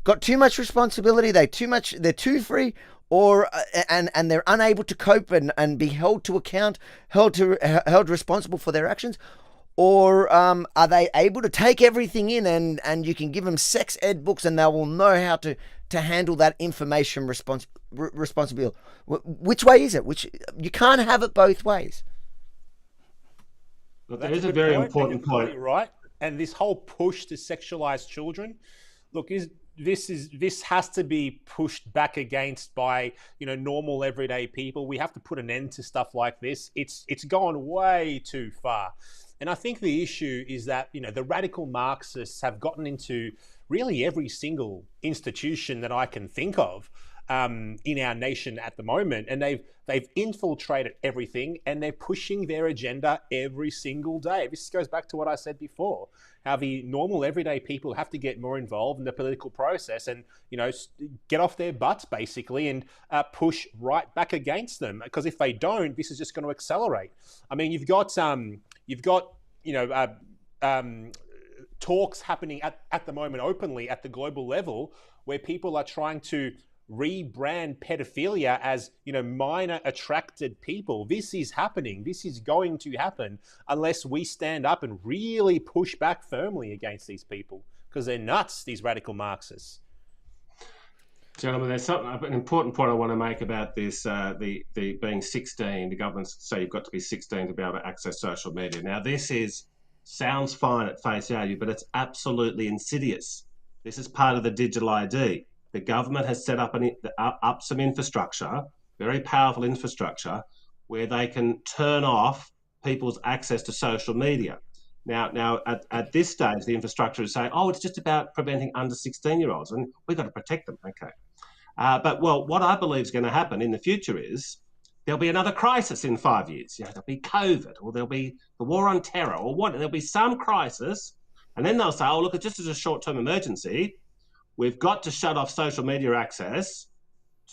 got too much responsibility? They're too free, or and they're unable to cope and be held to account, held responsible for their actions? Or are they able to take everything in and you can give them sex ed books and they will know how to handle that information responsibility? Which way is it? You can't have it both ways. Look, there That's is a a good very point, and important you're point. completely right. And this whole push to sexualize children, look, this has to be pushed back against by normal everyday people. We have to put an end to stuff like this. It's gone way too far. And I think the issue is that the radical Marxists have gotten into really every single institution that I can think of in our nation at the moment, and they've infiltrated everything, and they're pushing their agenda every single day. This goes back to what I said before, how the normal everyday people have to get more involved in the political process and get off their butts basically and push right back against them, because if they don't, this is just going to accelerate. I mean, you've got talks happening at the moment openly at the global level where people are trying to rebrand pedophilia as minor attracted people. This is happening. This is going to happen unless we stand up and really push back firmly against these people, because they're nuts, these radical Marxists. Gentlemen, there's an important point I want to make about this, the being 16. The governments say you've got to be 16 to be able to access social media. Now, this sounds fine at face value, but it's absolutely insidious. This is part of the digital ID. The government has set up some infrastructure, very powerful infrastructure, where they can turn off people's access to social media. Now, at this stage, the infrastructure is saying, it's just about preventing under 16-year-olds, and we've got to protect them. Okay. But what I believe is going to happen in the future is there'll be another crisis in 5 years. There'll be COVID, or there'll be the war on terror, or what? There'll be some crisis, and then they'll say, look, it's just as a short-term emergency, we've got to shut off social media access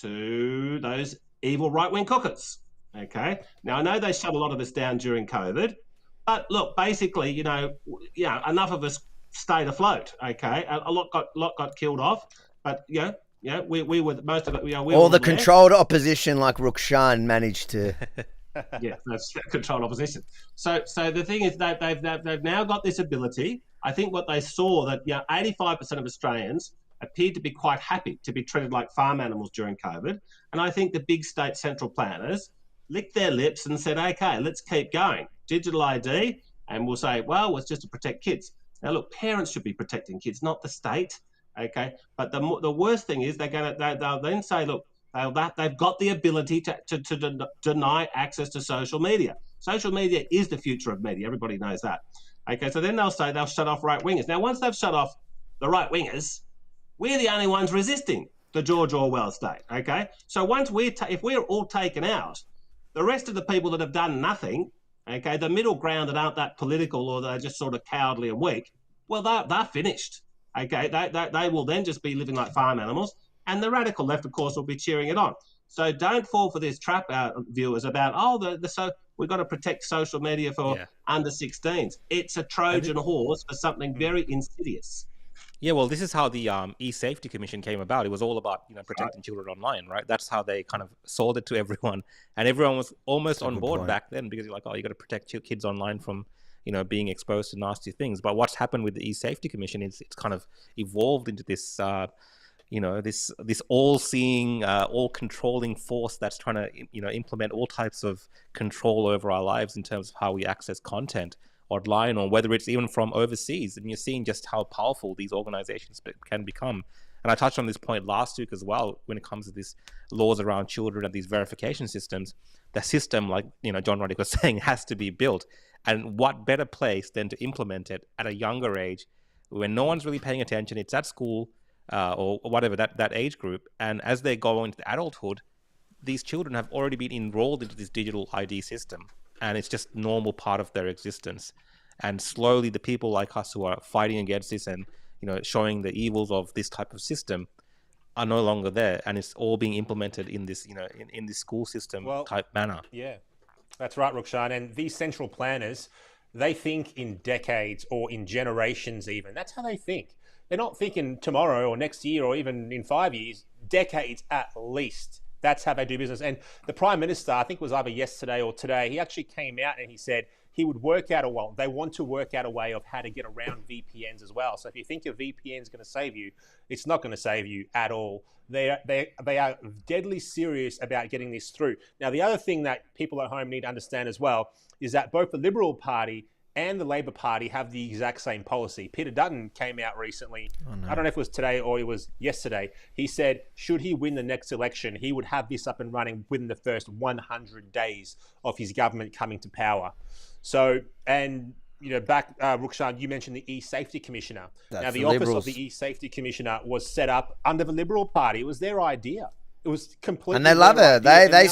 to those evil right-wing cookers. Okay. Now, I know they shut a lot of us down during COVID, but look, basically, enough of us stayed afloat. Okay. A lot got killed off, but we were most of it. All the controlled opposition, like Rukshan, managed to. Yeah, that's controlled opposition. So the thing is that they've now got this ability. I think what they saw that 85% of Australians appeared to be quite happy to be treated like farm animals during COVID, and I think the big state central planners licked their lips and said, "Okay, let's keep going. Digital ID," and we'll say, "Well, it's just to protect kids." Now, look, parents should be protecting kids, not the state. Okay, but the worst thing is they'll then say, "Look, they've got the ability to deny access to social media. Social media is the future of media. Everybody knows that." Okay, so then they'll say they'll shut off right-wingers. Now, once they've shut off the right-wingers, we're the only ones resisting the George Orwell state. Okay, so once if we're all taken out, the rest of the people that have done nothing, okay, the middle ground that aren't that political or they're just sort of cowardly and weak, well, they're finished. Okay, they will then just be living like farm animals, and the radical left, of course, will be cheering it on. So don't fall for this trap, viewers, about so we've got to protect social media for under 16s. It's a Trojan horse for something very insidious. Yeah, well, this is how the e-safety commission came about. It was all about protecting children online, right? That's how they kind of sold it to everyone, and everyone was almost on board back then, because you're like, you got to protect your kids online from being exposed to nasty things. But what's happened with the e-safety commission is it's kind of evolved into this this all-seeing, all-controlling force that's trying to implement all types of control over our lives in terms of how we access content online, or whether it's even from overseas. And you're seeing just how powerful these organizations can become. And I touched on this point last week as well, when it comes to these laws around children and these verification systems. The system, like John Roddick was saying, has to be built. And what better place than to implement it at a younger age, when no one's really paying attention? It's at school or whatever, that age group. And as they go into adulthood, these children have already been enrolled into this digital ID system, and it's just normal part of their existence. And slowly the people like us who are fighting against this and showing the evils of this type of system are no longer there, and it's all being implemented in this in this school system type manner. Yeah, that's right, Rukshan. And these central planners, they think in decades or in generations even. That's how they think. They're not thinking tomorrow or next year or even in 5 years, decades at least. That's how they do business. And the Prime Minister, I think it was either yesterday or today, he actually came out and he said he would they want to work out a way of how to get around VPNs as well. So if you think your VPN is going to save you, it's not going to save you at all. They are deadly serious about getting this through. Now, the other thing that people at home need to understand as well is that both the Liberal Party and the Labor Party have the exact same policy. Peter Dutton came out recently. I don't know if it was today or it was yesterday. He said, should he win the next election, he would have this up and running within the first 100 days of his government coming to power. So, and back, Rukshan, you mentioned the E-Safety Commissioner. Now, the office of the E-Safety Commissioner was set up under the Liberal Party. It was their idea. It was completely. And they love her. They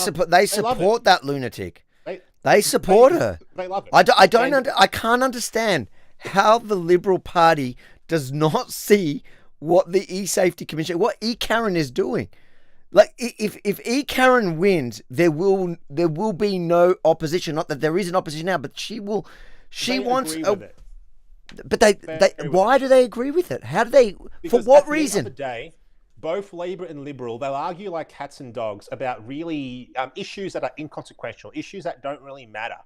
support that lunatic. They support her. They love it. I can't understand how the Liberal Party does not see what the E-Safety Commission, what E. Karen is doing. Like, if E. Karen wins, there will be no opposition. Not that there is an opposition now, but she will. She wants. But why do they agree with it? How do they? Because for what at the reason? End of the day, both Labor and Liberal, they'll argue like cats and dogs about really issues that are inconsequential, issues that don't really matter.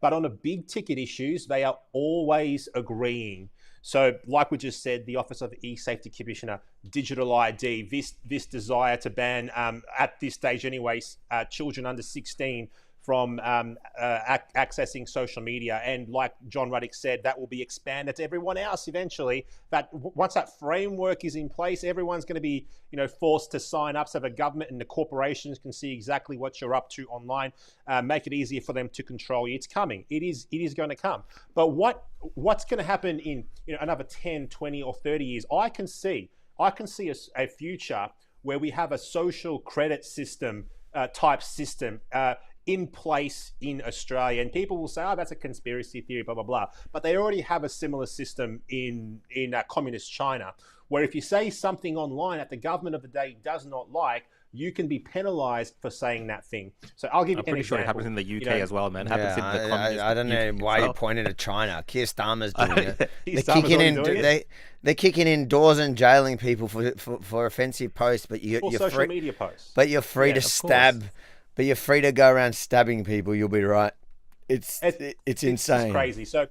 But on the big ticket issues, they are always agreeing. So like we just said, the Office of the E-Safety Commissioner, digital ID, this desire to ban, at this stage anyways, children under 16 from accessing social media. And like John Ruddick said, that will be expanded to everyone else eventually. That once that framework is in place, everyone's going to be forced to sign up so the government and the corporations can see exactly what you're up to online, make it easier for them to control you. It's coming. It is going to come. But what's going to happen in another 10, 20 or 30 years? I can see a future where we have a social credit system type system in place in Australia, and people will say, "Oh, that's a conspiracy theory," blah blah blah. But they already have a similar system in communist China, where if you say something online that the government of the day does not like, you can be penalised for saying that thing. So I'll give you an example. I'm pretty sure it happens in the UK as well, man. It happens in the communist. I don't know why you pointed to China. Keir Starmer's doing it. They're kicking in doors and jailing people for offensive posts, but you're social free, media posts. But you're free to stab. But you're free to go around stabbing people. You'll be right. It's insane. It's crazy. So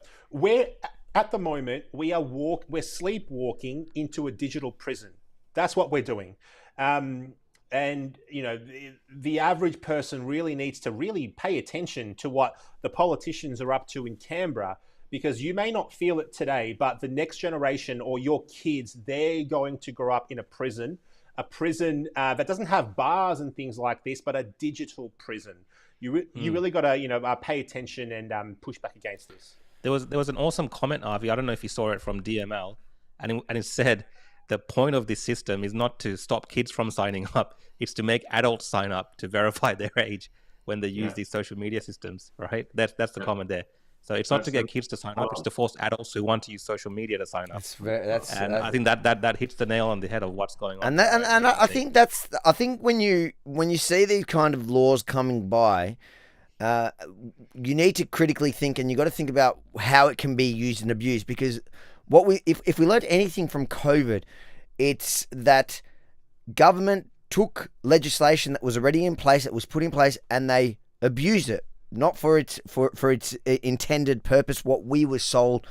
at the moment we're sleepwalking into a digital prison. That's what we're doing. And the average person really needs to really pay attention to what the politicians are up to in Canberra, because you may not feel it today, but the next generation or your kids, they're going to grow up in a prison that doesn't have bars and things like this, but a digital prison. You really got to pay attention and push back against this. There was an awesome comment, Avi. I don't know if you saw it from DML, and it said the point of this system is not to stop kids from signing up; it's to make adults sign up to verify their age when they use these social media systems. Right? That's the comment there. So it's not to get kids to sign up; it's to force adults who want to use social media to sign up. I think that hits the nail on the head of what's going on. I think when you see these kind of laws coming by, you need to critically think, and you got to think about how it can be used and abused. Because if we learned anything from COVID, it's that government took legislation that was already in place, that was put in place, and they abused it. Not for its intended purpose, what we were sold.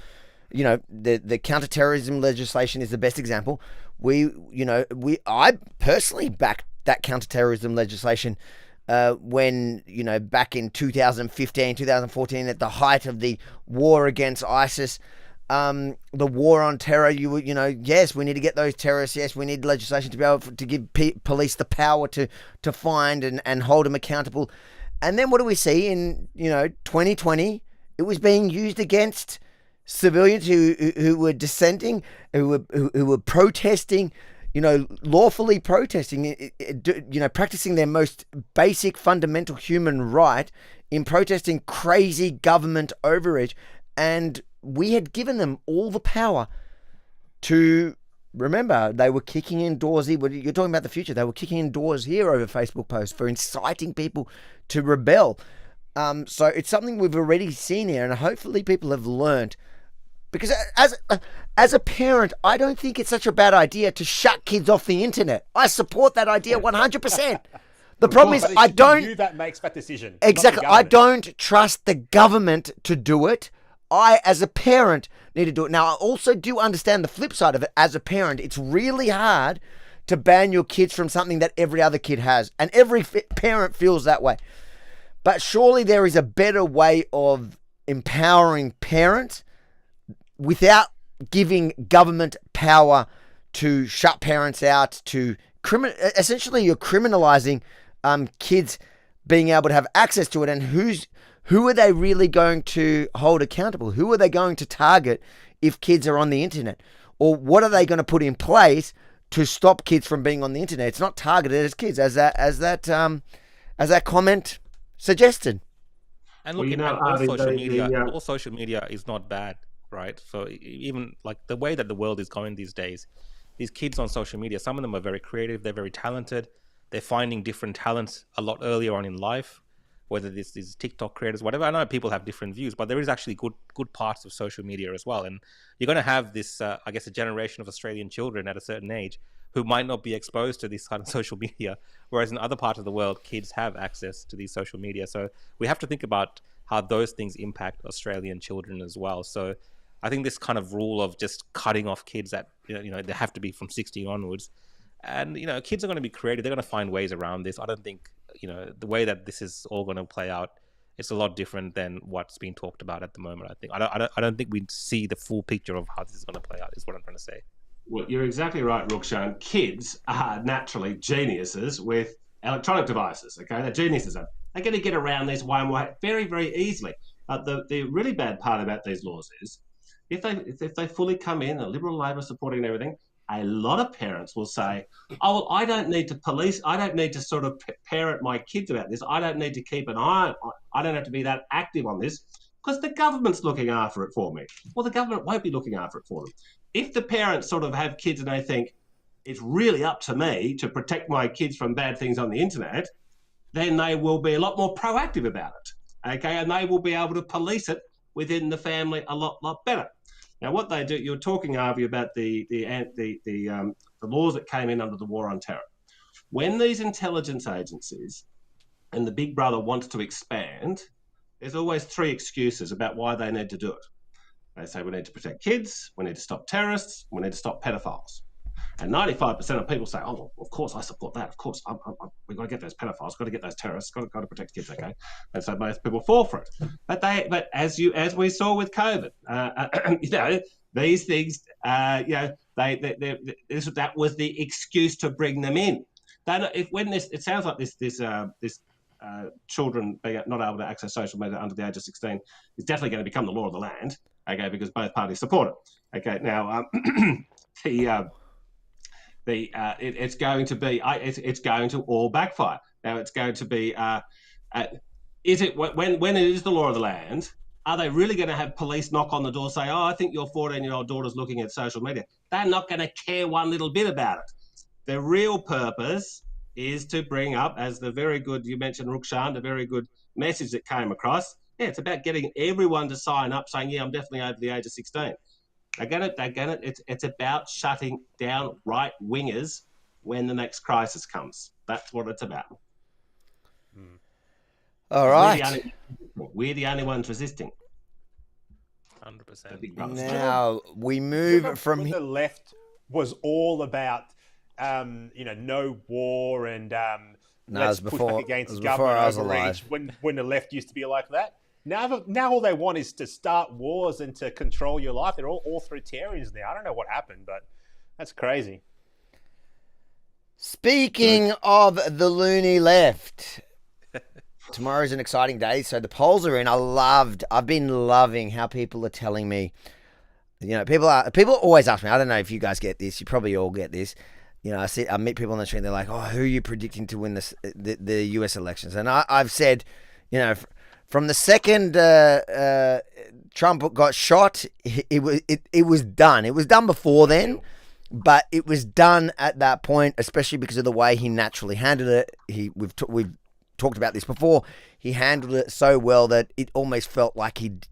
The counterterrorism legislation is the best example. I personally backed that counterterrorism legislation when, back in 2015, 2014, at the height of the war against ISIS, the war on terror. Yes, we need to get those terrorists. Yes, we need legislation to be able to give police the power to find and hold them accountable. And then what do we see in 2020? It was being used against civilians who were dissenting, who were protesting, lawfully protesting, practicing their most basic fundamental human right in protesting crazy government overreach. And we had given them all the power to. Remember, they were kicking in doors. You're talking about the future. They were kicking in doors here over Facebook posts for inciting people to rebel. So it's something we've already seen here, and hopefully people have learned. Because as a parent, I don't think it's such a bad idea to shut kids off the internet. I support that idea 100%. The problem is you that makes that decision. Exactly. I don't trust the government to do it. I, as a parent, need to do it. Now, I also do understand the flip side of it. As a parent, it's really hard to ban your kids from something that every other kid has. And every parent feels that way. But surely there is a better way of empowering parents without giving government power to shut parents out, to essentially you're criminalizing kids being able to have access to it. And who are they really going to hold accountable? Who are they going to target if kids are on the internet? Or what are they going to put in place to stop kids from being on the internet? It's not targeted at kids, as that comment suggested. And look, all social media is not bad, right? So even like the way that the world is going these days, these kids on social media, some of them are very creative, they're very talented, they're finding different talents a lot earlier on in life, whether this is TikTok creators, whatever. I know people have different views, but there is actually good parts of social media as well. And you're going to have this, I guess, a generation of Australian children at a certain age who might not be exposed to this kind of social media, whereas in other parts of the world, kids have access to these social media. So we have to think about how those things impact Australian children as well. So I think this kind of rule of just cutting off kids at, they have to be from 16 onwards. And, kids are going to be creative. They're going to find ways around this. I don't think, the way that this is all going to play out, it's a lot different than what's being talked about at the moment. I don't think we see the full picture of how this is going to play out, is what I'm trying to say. Well, you're exactly right, Rukshan. Kids are naturally geniuses with electronic devices. Okay, they're geniuses. They're going to get around this one way very, very easily. The really bad part about these laws is if they fully come in, a Liberal Labor supporting and everything, a lot of parents will say, "Oh, well, I don't need to police. I don't need to sort of parent my kids about this. I don't need to keep an eye on. I don't have to be that active on this because the government's looking after it for me." Well, the government won't be looking after it for them. If the parents sort of have kids and they think it's really up to me to protect my kids from bad things on the internet, then they will be a lot more proactive about it. Okay, and they will be able to police it within the family a lot better. Now, what they do, you're talking, Avi, about the laws that came in under the War on Terror. When these intelligence agencies and the Big Brother wants to expand, there's always three excuses about why they need to do it. They say we need to protect kids, we need to stop terrorists, we need to stop pedophiles. And 95% of people say, "Oh, well, of course I support that. Of course, we've got to get those pedophiles, got to get those terrorists, got to protect kids." Okay, and so most people fall for it. But as we saw with COVID, these things, that was the excuse to bring them in. It sounds like this children being not able to access social media under the age of 16 is definitely going to become the law of the land. Okay, because both parties support it. Okay, now it's going to all backfire. Now it's going to be is it when it is the law of the land? Are they really going to have police knock on the door, say, "Oh, I think your 14-year-old daughter's looking at social media"? They're not going to care one little bit about it. The real purpose is to bring up, as the very good you mentioned, Rukshan, the very good message that came across. Yeah, it's about getting everyone to sign up, saying, "Yeah, I'm definitely over the age of 16." They get it. It's about shutting down right-wingers when the next crisis comes. That's what it's about. All right. We're the only ones resisting. 100%. Now we move from the left was all about, no war and let's push back against government overreach. When the left used to be like that. Now all they want is to start wars and to control your life. They're all authoritarians now. I don't know what happened, but that's crazy. Speaking of the loony left, tomorrow's an exciting day. So the polls are in. I've been loving how people are telling me, people always ask me, I don't know if you guys get this. You probably all get this. I meet people on the street. They're like, "Oh, who are you predicting to win the US elections?" And I've said, from the second Trump got shot, it was done. It was done before then, but it was done at that point, especially because of the way he naturally handled it. We've talked about this before. He handled it so well that it almost felt like he'd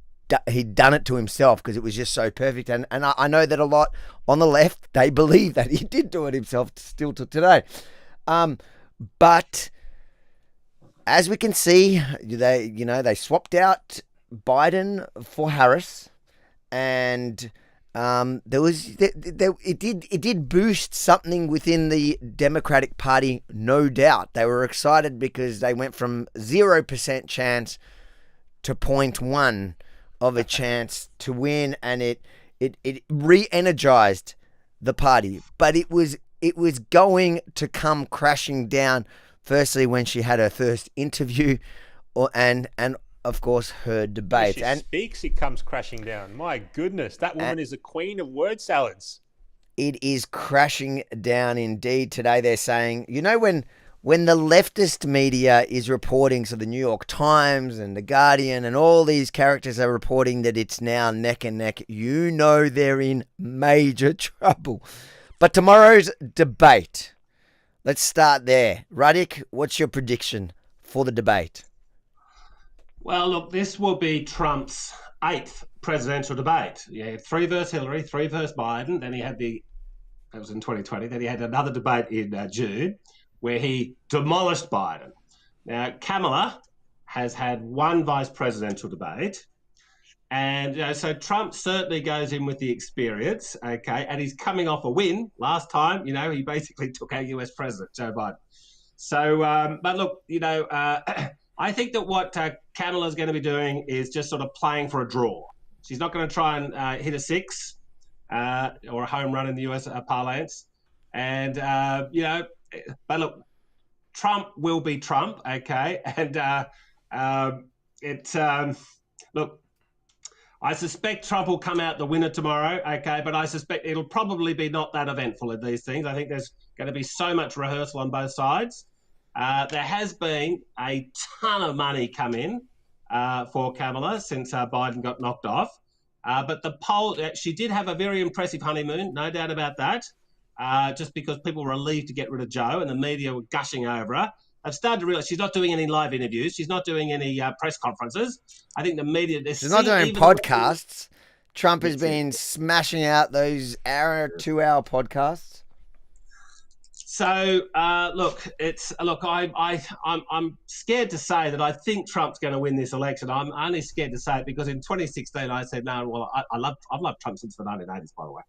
done it to himself because it was just so perfect. And I know that a lot on the left, they believe that he did do it himself still to today. But as we can see, they swapped out Biden for Harris, and it did boost something within the Democratic Party, no doubt. They were excited because they went from 0% chance to 0.1 of a chance to win, and it It re-energized the party, but it was going to come crashing down. Firstly, when she had her first interview, and of course her debate. When she speaks, it comes crashing down. My goodness, that woman is a queen of word salads. It is crashing down indeed today. They're saying, when the leftist media is reporting, so the New York Times and the Guardian and all these characters are reporting that it's now neck and neck, they're in major trouble. But tomorrow's debate, let's start there. Ruddick, what's your prediction for the debate? Well, look, this will be Trump's 8th presidential debate. He had 3 versus Hillary, 3 versus Biden. Then he had that was in 2020. Then he had another debate in June where he demolished Biden. Now, Kamala has had 1 vice presidential debate. And so Trump certainly goes in with the experience, okay? And he's coming off a win. Last time, he basically took our US president, Joe Biden. So, but look, I think that what Kamala's going to be doing is just sort of playing for a draw. She's not going to try and hit a 6 or a home run in the US parlance. And, but look, Trump will be Trump, okay? And look, I suspect Trump will come out the winner tomorrow, okay? But I suspect it'll probably be not that eventful in these things. I think there's going to be so much rehearsal on both sides. There has been a ton of money come in for Kamala since Biden got knocked off. But the poll, she did have a very impressive honeymoon, no doubt about that, just because people were relieved to get rid of Joe and the media were gushing over her. I've started to realize she's not doing any live interviews. She's not doing any press conferences. I think the media... She's not doing podcasts. Trump has been smashing out those 2-hour podcasts. So I'm scared to say that I think Trump's going to win this election. I'm only scared to say it because in 2016 I said no. Well, I've loved Trump since the 1980s, by the way.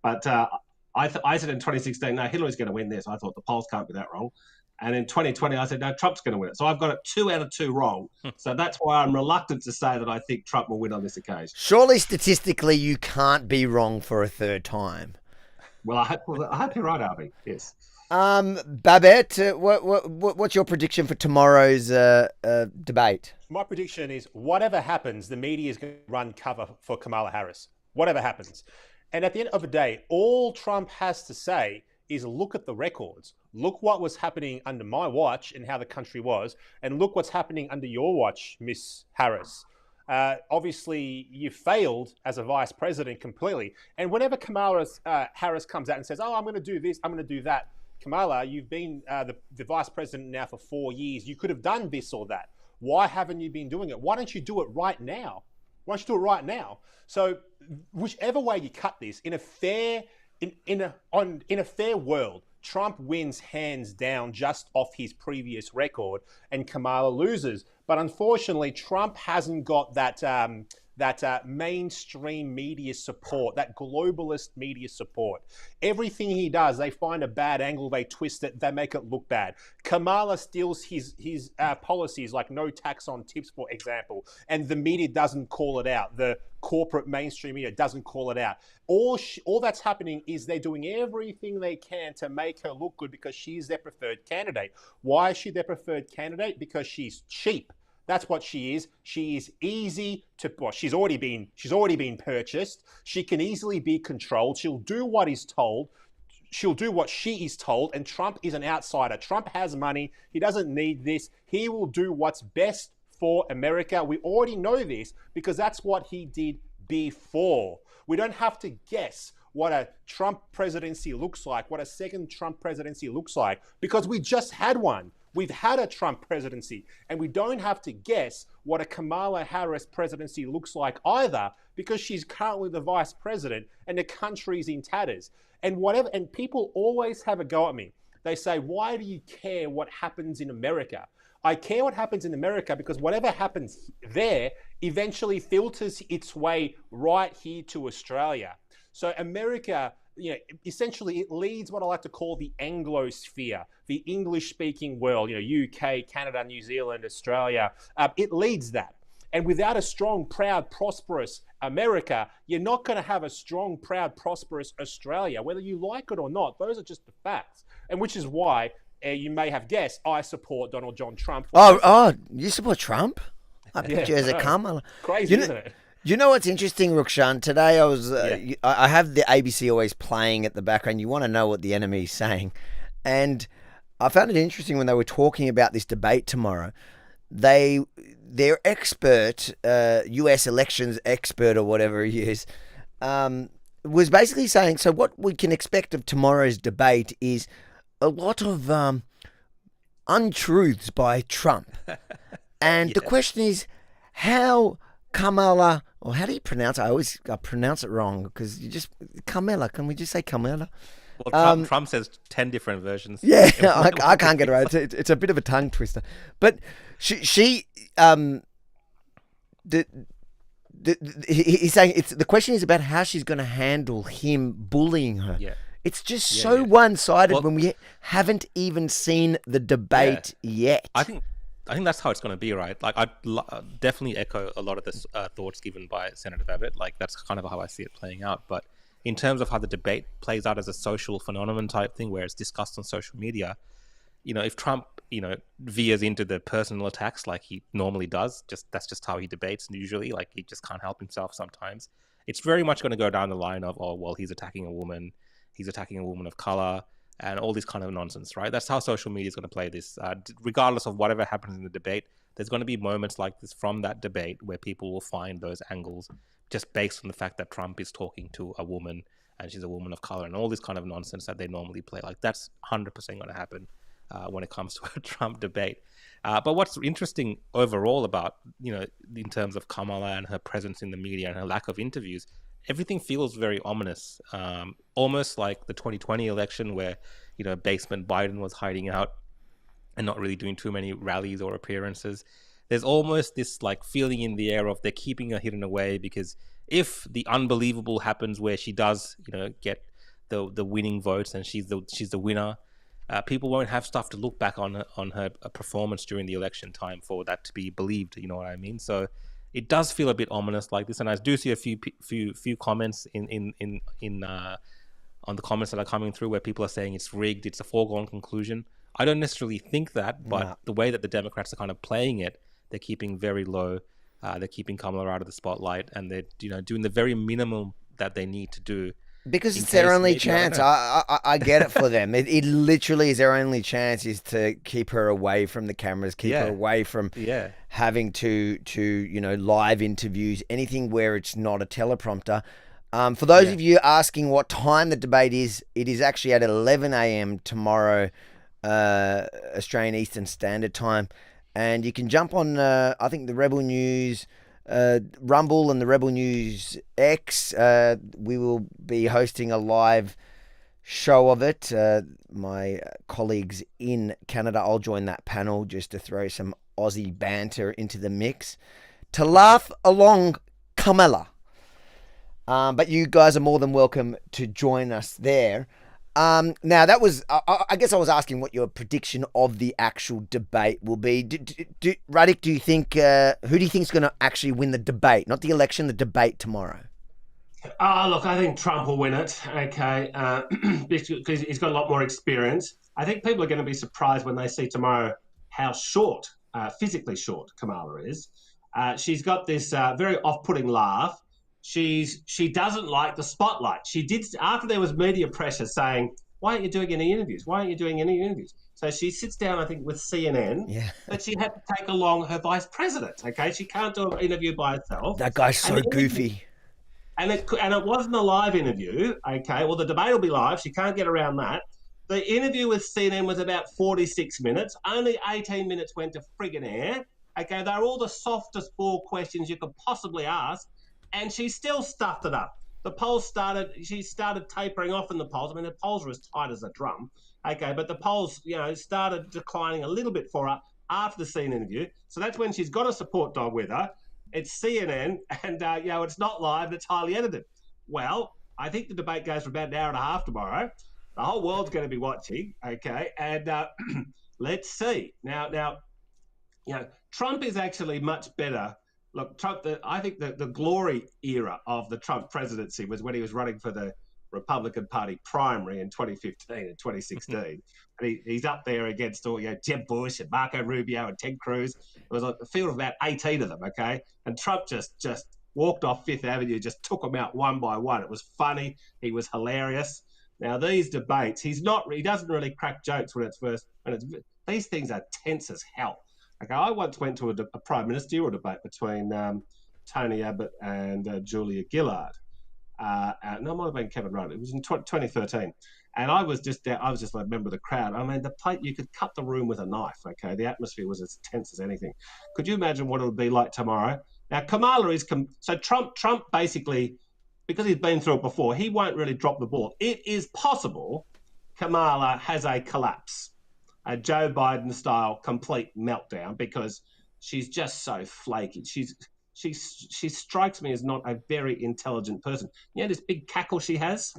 But I said in 2016 no, Hillary's going to win this. I thought the polls can't be that wrong. And in 2020 I said no, Trump's going to win it. So I've got it 2 out of 2 wrong. So that's why I'm reluctant to say that I think Trump will win on this occasion. Surely statistically you can't be wrong for a third time. Well, I hope you're right, Albie. Yes. Babette, what's your prediction for tomorrow's debate? My prediction is whatever happens, the media is going to run cover for Kamala Harris. Whatever happens. And at the end of the day, all Trump has to say is look at the records. Look what was happening under my watch and how the country was. And look what's happening under your watch, Miss Harris. Obviously, you failed as a vice president completely. And whenever Kamala Harris comes out and says, oh, I'm going to do this, I'm going to do that. Kamala, you've been the vice president now for 4 years. You could have done this or that. Why haven't you been doing it? Why don't you do it right now? Why don't you do it right now? So whichever way you cut this, in a fair world, Trump wins hands down just off his previous record and Kamala loses. But unfortunately, Trump hasn't got that mainstream media support, that globalist media support. Everything he does, they find a bad angle, they twist it, they make it look bad. Kamala steals his policies, like no tax on tips, for example, and the media doesn't call it out. The corporate mainstream media doesn't call it out. All that's happening is they're doing everything they can to make her look good because she's their preferred candidate. Why is she their preferred candidate? Because she's cheap. That's what she is. She is easy to, well, she's already been purchased. She can easily be controlled. She'll do what is told. She'll do what she is told. And Trump is an outsider. Trump has money. He doesn't need this. He will do what's best for America. We already know this because that's what he did before. We don't have to guess what a Trump presidency looks like, what a second Trump presidency looks like, because we just had one. We've had a Trump presidency, and we don't have to guess what a Kamala Harris presidency looks like either, because she's currently the vice president and the country's in tatters. And people always have a go at me. They say, why do you care what happens in America? I care what happens in America because whatever happens there eventually filters its way right here to Australia. So America, essentially it leads what I like to call the Anglosphere, the English-speaking world, UK, Canada, New Zealand, Australia. It leads that. And without a strong, proud, prosperous America, you're not going to have a strong, proud, prosperous Australia, whether you like it or not. Those are just the facts. And which is why you may have guessed I support Donald John Trump. You support Trump? I picture you as a Kamala. Crazy, isn't it? You know what's interesting, Rukshan? Today I was, I have the ABC always playing at the background. You want to know what the enemy is saying. And I found it interesting when they were talking about this debate tomorrow. Their expert, US elections expert or whatever he is, was basically saying, so what we can expect of tomorrow's debate is a lot of untruths by Trump. And the question is, how Kamala, or how do you pronounce it? I pronounce it wrong because Kamala. Can we just say Kamala? Well, Trump says 10 different versions. Yeah, I can't get it right. It's a bit of a tongue twister. But he's saying the question is about how she's going to handle him bullying her. Yeah. It's just so one-sided when we haven't even seen the debate yet. I think that's how it's going to be, right? Like, I definitely echo a lot of the thoughts given by Senator Babbitt. Like, that's kind of how I see it playing out. But in terms of how the debate plays out as a social phenomenon type thing, where it's discussed on social media, if Trump, veers into the personal attacks like he normally does, that's just how he debates usually. Like, he just can't help himself sometimes. It's very much going to go down the line of, he's attacking a woman of color, and all this kind of nonsense, right? That's how social media is going to play this. Regardless of whatever happens in the debate, there's going to be moments like this from that debate where people will find those angles just based on the fact that Trump is talking to a woman and she's a woman of color and all this kind of nonsense that they normally play. Like, that's 100% going to happen when it comes to a Trump debate. But what's interesting overall about, in terms of Kamala and her presence in the media and her lack of interviews, everything feels very ominous, almost like the 2020 election where, basement Biden was hiding out and not really doing too many rallies or appearances. There's almost this like feeling in the air of they're keeping her hidden away, because if the unbelievable happens where she does, get the winning votes and she's the winner, people won't have stuff to look back on her performance during the election time for that to be believed. You know what I mean? So it does feel a bit ominous like this, and I do see a few comments on the comments that are coming through where people are saying it's rigged, it's a foregone conclusion. I don't necessarily think that, but the way that the Democrats are kind of playing it, they're keeping very low. They're keeping Kamala out of the spotlight, and they're doing the very minimum that they need to do. Because it's their only chance. I get it for them. It literally is their only chance, is to keep her away from the cameras, keep her away from having to live interviews, anything where it's not a teleprompter. For those of you asking what time the debate is, it is actually at 11 a.m. tomorrow, Australian Eastern Standard Time. And you can jump on, I think, the Rebel News Rumble and the Rebel News X. We will be hosting a live show of it. My colleagues in Canada, I'll join that panel just to throw some Aussie banter into the mix to laugh along Kamala. But you guys are more than welcome to join us there. Now, that was, I guess I was asking what your prediction of the actual debate will be. Radic, do you think, who do you think is going to actually win the debate? Not the election, the debate tomorrow. Look, I think Trump will win it, okay, because he's got a lot more experience. I think people are going to be surprised when they see tomorrow how short, physically short, Kamala is. She's got this very off-putting laugh. She doesn't like the spotlight. She did, after there was media pressure saying, why aren't you doing any interviews? Why aren't you doing any interviews? So she sits down, I think, with CNN, but she had to take along her vice president, okay? She can't do an interview by herself. That guy's so goofy. And it wasn't a live interview, okay? Well, the debate will be live. She can't get around that. The interview with CNN was about 46 minutes. Only 18 minutes went to friggin' air, okay? They're all the softest 4 questions you could possibly ask. And she still stuffed it up. The polls she started tapering off in the polls. I mean, the polls were as tight as a drum. Okay, but the polls, started declining a little bit for her after the CNN interview. So that's when she's got a support dog with her. It's CNN, and, it's not live, it's highly edited. Well, I think the debate goes for about an hour and a half tomorrow. The whole world's going to be watching, okay? And let's see. Now, Trump is actually much better look, Trump. I think the glory era of the Trump presidency was when he was running for the Republican Party primary in 2015 and 2016. And he's up there against all, Jeb Bush and Marco Rubio and Ted Cruz. It was a field of about 18 of them, okay? And Trump just walked off Fifth Avenue, just took them out one by one. It was funny. He was hilarious. Now, these debates, he doesn't really crack jokes when these things are tense as hell. Okay, I once went to a prime ministerial debate between Tony Abbott and Julia Gillard. No, it might have been Kevin Rudd. It was in 2013, and I was just there. I was just like a member of the crowd. I mean, you could cut the room with a knife. Okay, the atmosphere was as tense as anything. Could you imagine what it would be like tomorrow? Now, Kamala is so Trump basically, because he's been through it before, he won't really drop the ball. It is possible Kamala has a collapse, a Joe Biden style complete meltdown, because she's just so flaky. She strikes me as not a very intelligent person. This big cackle she has,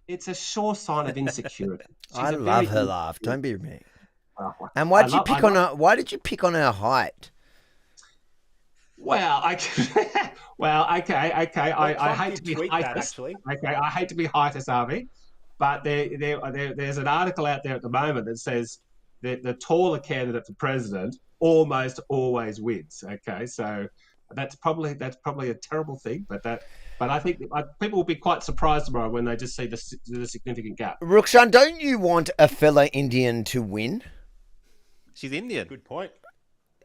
it's a sure sign of insecurity. I love her laugh. Don't be me. And why did you pick on her? Why did you pick on her height? Well, okay. I hate to be heightist. Okay, I hate to be heightist, Harvey, but there's an article out there at the moment that says that the taller candidate for president almost always wins. Okay, so that's probably a terrible thing, but I think people will be quite surprised tomorrow when they just see the significant gap. Rukshan, don't you want a fellow Indian to win? She's Indian. Good point.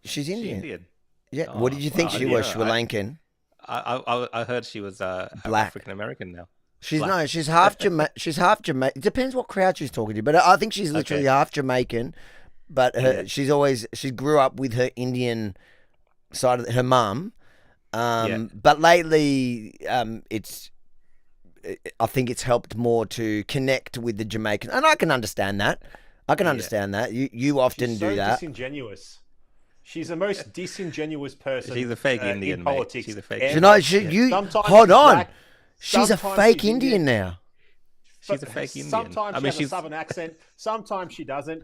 She's Indian. She's Indian. Yeah. What did you think she was? Sri Lankan. I heard she was Black. African American now. She's half Jamaican. She's half Jamaican. It depends what crowd she's talking to, but I think she's literally half Jamaican. But she grew up with her Indian side of her mum. But lately, I think it's helped more to connect with the Jamaican, and I can understand that. You often do that. Disingenuous. She's the most disingenuous person. She's a fake Indian, in mate. politics. She's a fake. Hold on. She's a fake Indian now. She's a fake Indian. Sometimes she has a southern accent. Sometimes she doesn't.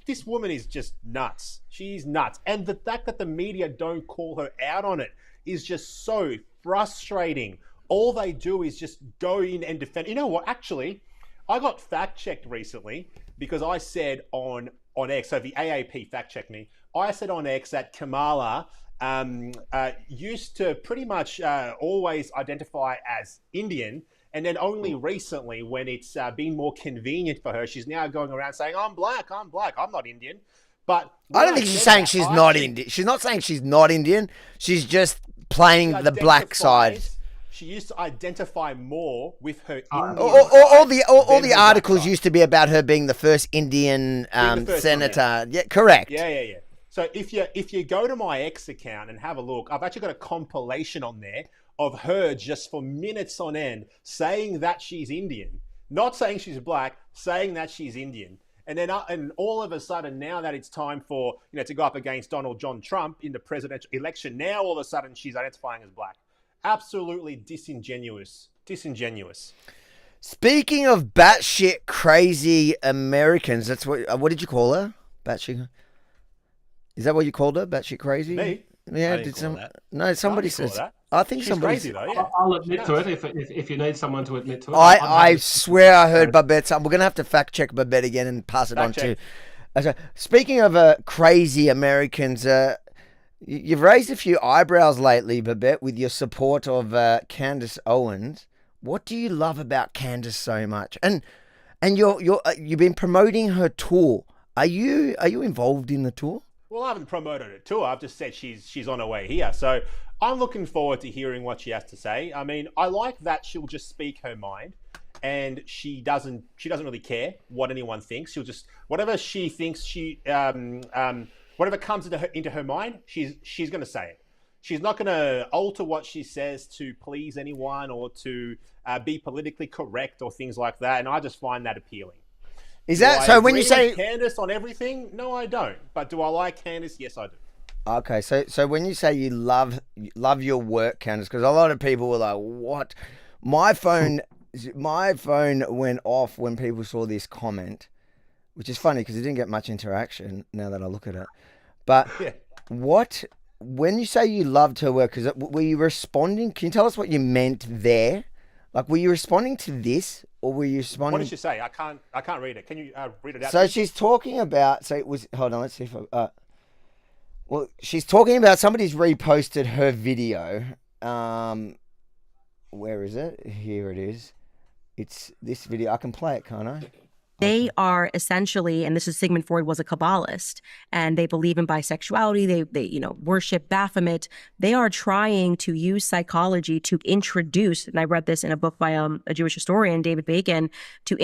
This woman is just nuts. She's nuts. And the fact that the media don't call her out on it is just so frustrating. All they do is just go in and defend. You know what? Actually, I got fact-checked recently because I said on X, so the AAP fact-checked me, I said on X that Kamala used to pretty much always identify as Indian, and then only recently, when it's been more convenient for her, she's now going around saying, I'm black, I'm not Indian. But I don't think she's saying she's not Indian. She's not saying she's not Indian. She's just playing the black side. She used to identify more with her Indian. All the articles used to be about her being the first Indian senator. Yeah, correct. Yeah. So if you go to my X account and have a look, I've actually got a compilation on there of her just for minutes on end saying that she's Indian, not saying she's black, saying that she's Indian. And then, and all of a sudden, now that it's time for to go up against Donald John Trump in the presidential election, now all of a sudden she's identifying as black. Absolutely disingenuous. Speaking of batshit crazy Americans, that's what did you call her? Batshit. Is that what you called her? Batshit crazy? Me? Yeah. Somebody says. I think she's somebody. Crazy though. Yeah. I'll admit to it if you need someone to admit to it. I swear I heard Babette. We're gonna have to fact check Babette again and pass it on to. Speaking of crazy Americans, you've raised a few eyebrows lately, Babette, with your support of Candace Owens. What do you love about Candace so much? And you've been promoting her tour. Are you involved in the tour? Well, I haven't promoted her tour. I've just said she's on her way here. So I'm looking forward to hearing what she has to say. I mean, I like that she'll just speak her mind, and she doesn't really care what anyone thinks. She'll just whatever she thinks whatever comes into her mind, she's going to say it. She's not going to alter what she says to please anyone or to be politically correct or things like that. And I just find that appealing. Is that so? When you say Candace on everything, no, I don't. But do I like Candace? Yes, I do. Okay, so when you say you love your work, Candace, because a lot of people were like, "What?" My phone went off when people saw this comment, which is funny because it didn't get much interaction. Now that I look at it, but what when you say you loved her work, were you responding? Can you tell us what you meant there? Like, were you responding to this, or were you responding? What did she say? I can't read it. Can you read it out? So she's talking about. So it was. Hold on. Let's see if I. Well, she's talking about somebody's reposted her video. Where is it? Here it is. It's this video. I can play it, can't I? They are essentially, and this is Sigmund Freud was a Kabbalist, and they believe in bisexuality. They worship Baphomet. They are trying to use psychology to introduce, and I read this in a book by a Jewish historian, David Bacon, to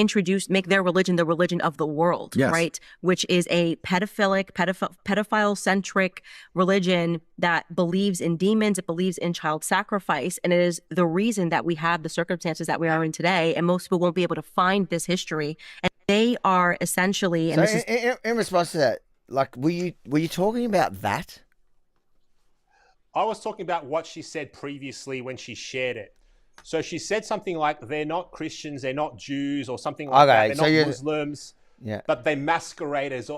make their religion the religion of the world, Yes. right? Which is a pedophile-centric religion that believes in demons. It believes in child sacrifice, and it is the reason that we have the circumstances that we are in today. And most people won't be able to find this history. And they are essentially, and So this is in response to that, like, were you talking about that? I was talking about what she said previously when she shared it. So she said something like, they're not Christians, they're not Jews, or something like Okay, that. so They're you're- not Muslims, Yeah. but they masquerade as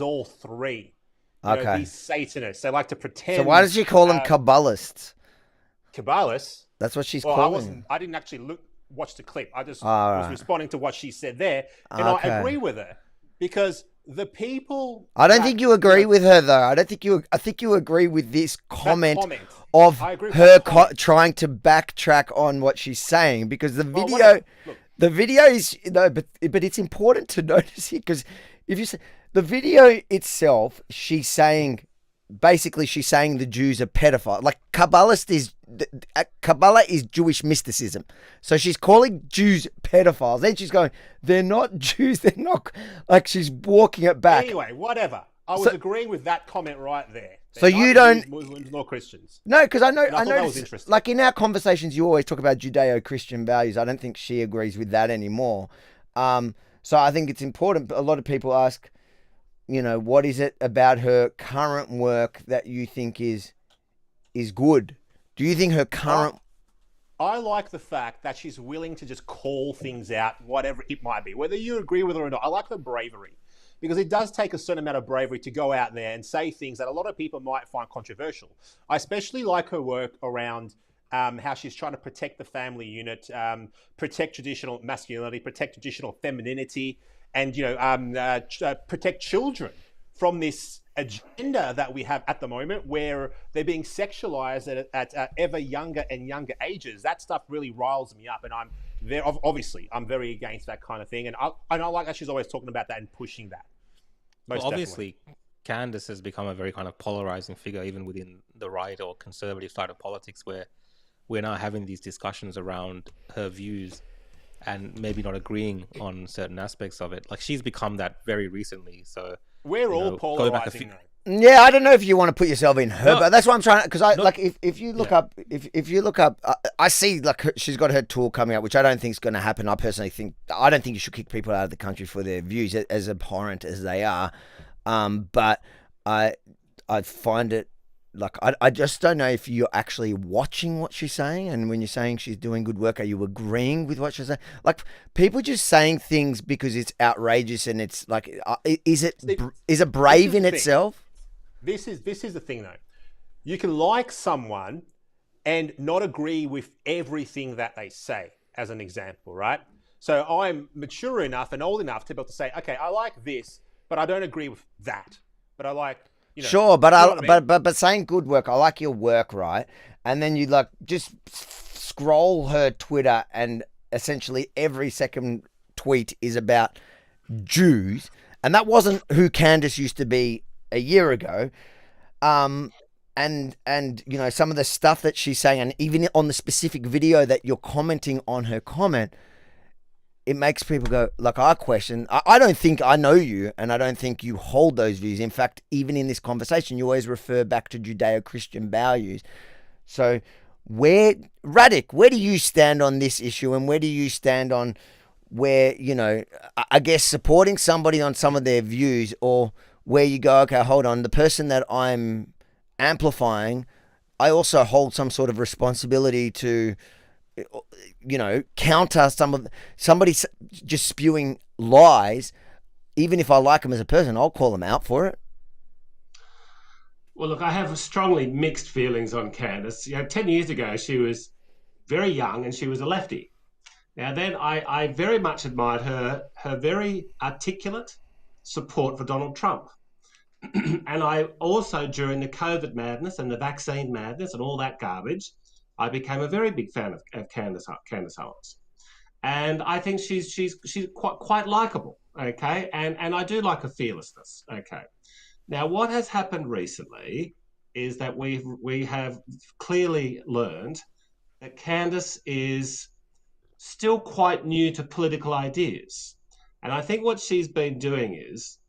all three. You know, Okay. these Satanists. They like to pretend. So why does she call them Kabbalists? Kabbalists? That's what she's Well, calling them. I didn't actually watch the clip. I just All was right. responding to what she said there, and Okay. I agree with her because the people. I don't that, think you agree know, with her though. I think you agree with this comment, comment. of I agree with her that comment. trying to backtrack on what she's saying, because the Well, video, whatever. Look. the video is but it's important to notice it, because if you say the video itself, she's saying the Jews are pedophile. Like, Kabbalah is Jewish mysticism. So she's calling Jews pedophiles. Then she's going, they're not Jews. They're not, like, she's walking it back. Anyway, whatever. I was So- agreeing with that comment right there. So They're you neither don't- Muslims nor Christians. No, because I know, And I thought that was interesting. like, in our conversations, you always talk about Judeo-Christian values. I don't think she agrees with that anymore. So I think it's important. But a lot of people ask, what is it about her current work that you think is good? Do you think her current? I like the fact that she's willing to just call things out, whatever it might be, whether you agree with her or not. I like her bravery, because it does take a certain amount of bravery to go out there and say things that a lot of people might find controversial. I especially like her work around how she's trying to protect the family unit, protect traditional masculinity, protect traditional femininity, and protect children from this agenda that we have at the moment, where they're being sexualized at ever younger and younger ages. That stuff really riles me up, and I'm very against that kind of thing. And I like that she's always talking about that and pushing that. Most Well, definitely. obviously, Candace has become a very kind of polarizing figure, even within the right or conservative side of politics, where we're now having these discussions around her views and maybe not agreeing on certain aspects of it. Like, she's become that very recently. So We're all going back a polarizing, few- though. Yeah, I don't know if you want to put yourself in her, No. but that's what I'm trying to. Because No. like, if you look up, if you look up, I see like she's got her tour coming out, which I don't think is going to happen. I personally think I don't think you should kick people out of the country for their views, as abhorrent as they are. But I find it like I just don't know if you're actually watching what she's saying, and when you're saying she's doing good work, are you agreeing with what she's saying? Like, people just saying things because it's outrageous, and it's like, is it brave in the thing. itself? This is the thing, though. You can like someone and not agree with everything that they say, as an example, right? So I'm mature enough and old enough to be able to say, okay, I like this, but I don't agree with that. But I like, Sure, but you know what I mean? but saying good work, I like your work, right? And then you like just scroll her Twitter, and essentially every second tweet is about Jews, and that wasn't who Candace used to be a year ago. And some of the stuff that she's saying, and even on the specific video that you're commenting on her comment, it makes people go, like, I question. I don't think I know you, and I don't think you hold those views. In fact, even in this conversation, you always refer back to Judeo-Christian values. So Radic, where do you stand on this issue, and where do you stand on where, I guess, supporting somebody on some of their views, or where you go, okay, hold on, the person that I'm amplifying, I also hold some sort of responsibility to, counter somebody just spewing lies. Even if I like them as a person, I'll call them out for it. Well, look, I have strongly mixed feelings on Candace. 10 years ago, she was very young and she was a lefty. Now, then I very much admired her very articulate support for Donald Trump. And I also, during the COVID madness and the vaccine madness and all that garbage, I became a very big fan of Candace Owens. And I think she's quite likable, okay? And I do like her fearlessness, okay? Now, what has happened recently is that we have clearly learned that Candace is still quite new to political ideas. And I think what she's been doing is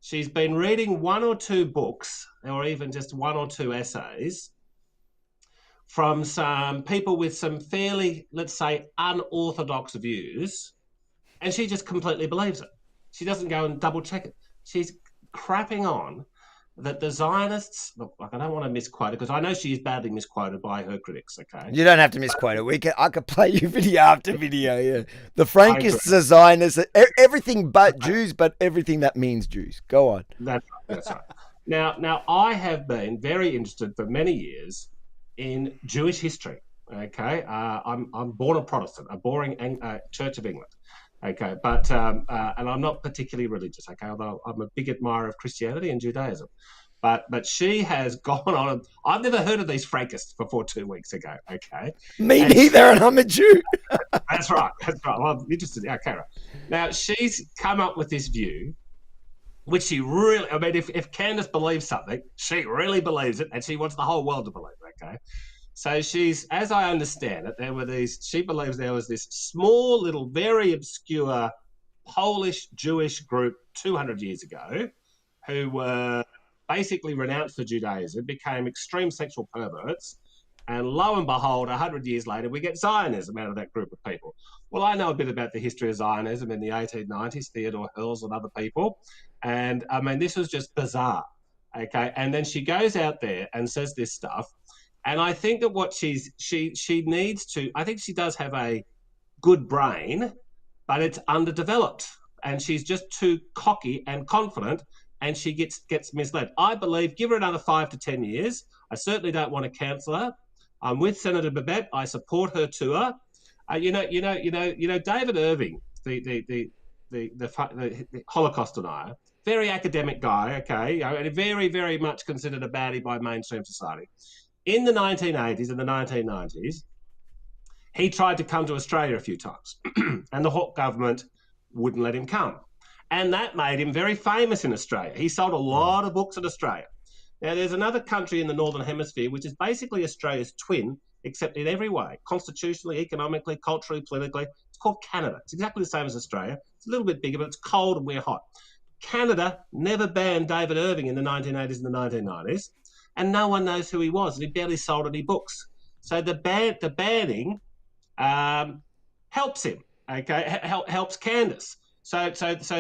she's been reading one or two books, or even just one or two essays from some people with some fairly, let's say, unorthodox views, and she just completely believes it. She doesn't go and double check it. She's crapping on that the Zionists, look, I don't want to misquote it because I know she is badly misquoted by her critics, okay? You don't have to misquote it. I could play you video after video, yeah. The Frankists, the Zionists, everything but Jews, but everything that means Jews. Go on. That's right. Now, I have been very interested for many years in Jewish history, okay? I'm born a Protestant, a boring Church of England. Okay, but and I'm not particularly religious. Okay, although I'm a big admirer of Christianity and Judaism, but she has gone on. And I've never heard of these Frankists before 2 weeks ago. Okay, me neither, and I'm a Jew. That's right. Well, I'm interested. Okay, right. Now she's come up with this view, which she really. I mean, if Candace believes something, she really believes it, and she wants the whole world to believe it. Okay. So she's, as I understand it, she believes there was this small little, very obscure Polish Jewish group 200 years ago who were basically renounced for Judaism, became extreme sexual perverts, and lo and behold, 100 years later, we get Zionism out of that group of people. Well, I know a bit about the history of Zionism in the 1890s, Theodore Herzl and other people, and I mean, this was just bizarre, okay? And then she goes out there and says this stuff. And I think that what she needs to, I think she does have a good brain, but it's underdeveloped. And she's just too cocky and confident, and she gets misled. I believe, give her another 5 to 10 years. I certainly don't want to cancel her. I'm with Senator Babette. I support her tour. David Irving, the Holocaust denier, very academic guy, okay, and very, very much considered a baddie by mainstream society. In the 1980s and the 1990s, he tried to come to Australia a few times, and the Hawke government wouldn't let him come. And that made him very famous in Australia. He sold a lot of books in Australia. Now, there's another country in the Northern Hemisphere, which is basically Australia's twin, except in every way, constitutionally, economically, culturally, politically. It's called Canada. It's exactly the same as Australia. It's a little bit bigger, but it's cold and we're hot. Canada never banned David Irving in the 1980s and the 1990s. And no one knows who he was, and he barely sold any books. So the banning helps him, okay? Helps Candace. So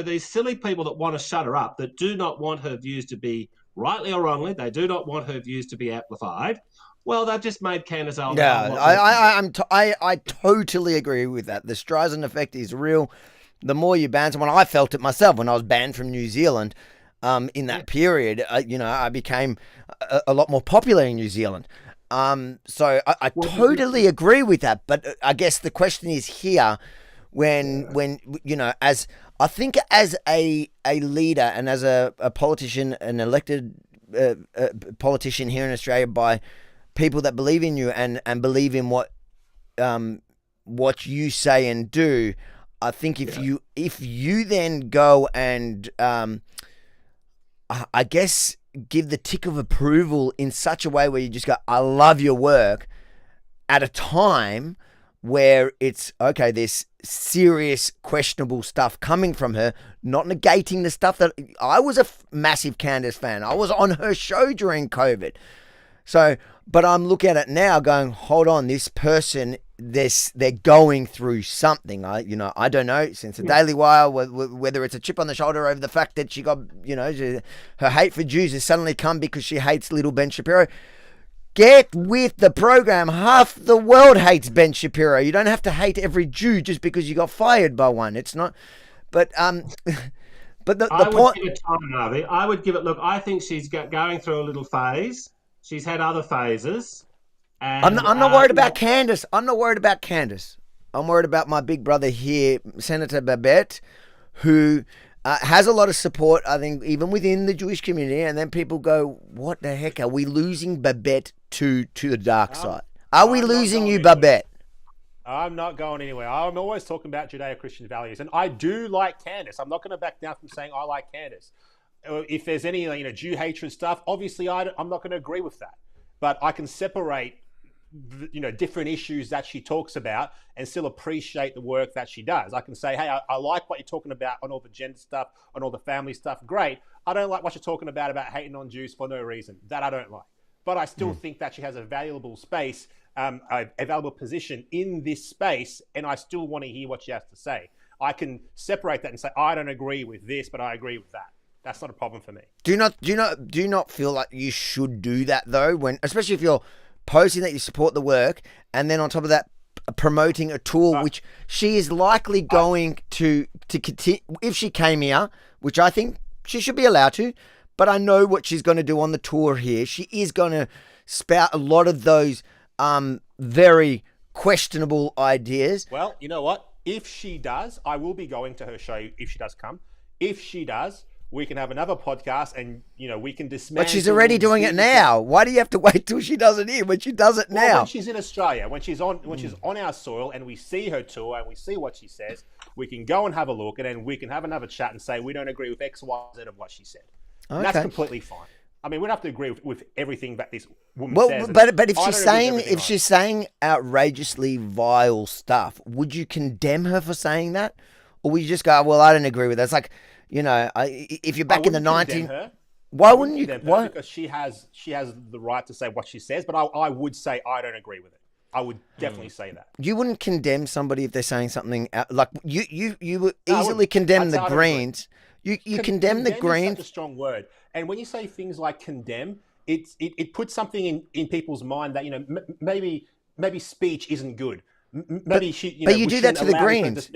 these silly people that want to shut her up, that do not want her views to be rightly or wrongly, they do not want her views to be amplified. Well, they've just made Candace Owens. Yeah, I totally agree with that. The Streisand effect is real. The more you ban someone, I felt it myself when I was banned from New Zealand. In that period, I became a lot more popular in New Zealand. So I totally agree with that. But I guess the question is here, when as I think as a leader and as a politician, an elected politician here in Australia by people that believe in you and believe in what you say and do, I think if you then go and I guess give the tick of approval in such a way where you just go, I love your work, at a time where it's, okay, there's serious questionable stuff coming from her, not negating the stuff that I was a massive Candace fan. I was on her show during COVID. So, but I'm looking at it now going, hold on, this person, they're going through something. I don't know, since the Daily Wire, whether it's a chip on the shoulder over the fact that she got, her hate for Jews has suddenly come because she hates little Ben Shapiro. Get with the program. Half the world hates Ben Shapiro. You don't have to hate every Jew just because you got fired by one. It's not, but But the I would point. give it time, Harvey. I would give it. Look, I think she's going through a little phase. She's had other phases, and I'm not worried about Candace. I'm not worried about Candace. I'm worried about my big brother here, Senator Babette, who has a lot of support, I think, even within the Jewish community. And then people go, what the heck? Are we losing Babette to the dark side? Are we losing you, Babette? I'm not going anywhere. I'm always talking about Judeo-Christian values, and I do like Candace. I'm not going to back down from saying I like Candace. If there's any Jew hatred stuff, obviously I'm not going to agree with that. But I can separate different issues that she talks about and still appreciate the work that she does. I can say, hey, I like what you're talking about on all the gender stuff, on all the family stuff. Great. I don't like what you're talking about hating on Jews for no reason. That I don't like. But I still think that she has a valuable space, a valuable position in this space, and I still want to hear what she has to say. I can separate that and say, I don't agree with this, but I agree with that. That's not a problem for me. Do you not feel like you should do that though, especially if you're posting that you support the work, and then on top of that, promoting a tour which she is likely going to continue if she came here, which I think she should be allowed to. But I know what she's going to do on the tour here. She is going to spout a lot of those very questionable ideas. Well, you know what? If she does, I will be going to her show if she does come. If she does, we can have another podcast and, we can dismantle... But she's already doing it now. Why do you have to wait till she does it here when she does it now? When she's in Australia, when she's on our soil and we see her tour and we see what she says, we can go and have a look, and then we can have another chat and say we don't agree with X, Y, Z of what she said. Okay. And that's completely fine. I mean, we don't have to agree with everything that this woman says. But if she's saying outrageously vile stuff, would you condemn her for saying that, or would you just go, "Well, I don't agree with that"? It's like, if you're back in the 19, why wouldn't you? Why? Because she has the right to say what she says, but I would say I don't agree with it. I would definitely say that. You wouldn't condemn somebody if they're saying something like you would easily condemn the Greens. You condemn the Greens. Is such a strong word. And when you say things like condemn, it puts something in people's mind that maybe speech isn't good. Maybe but you do that to the Greens.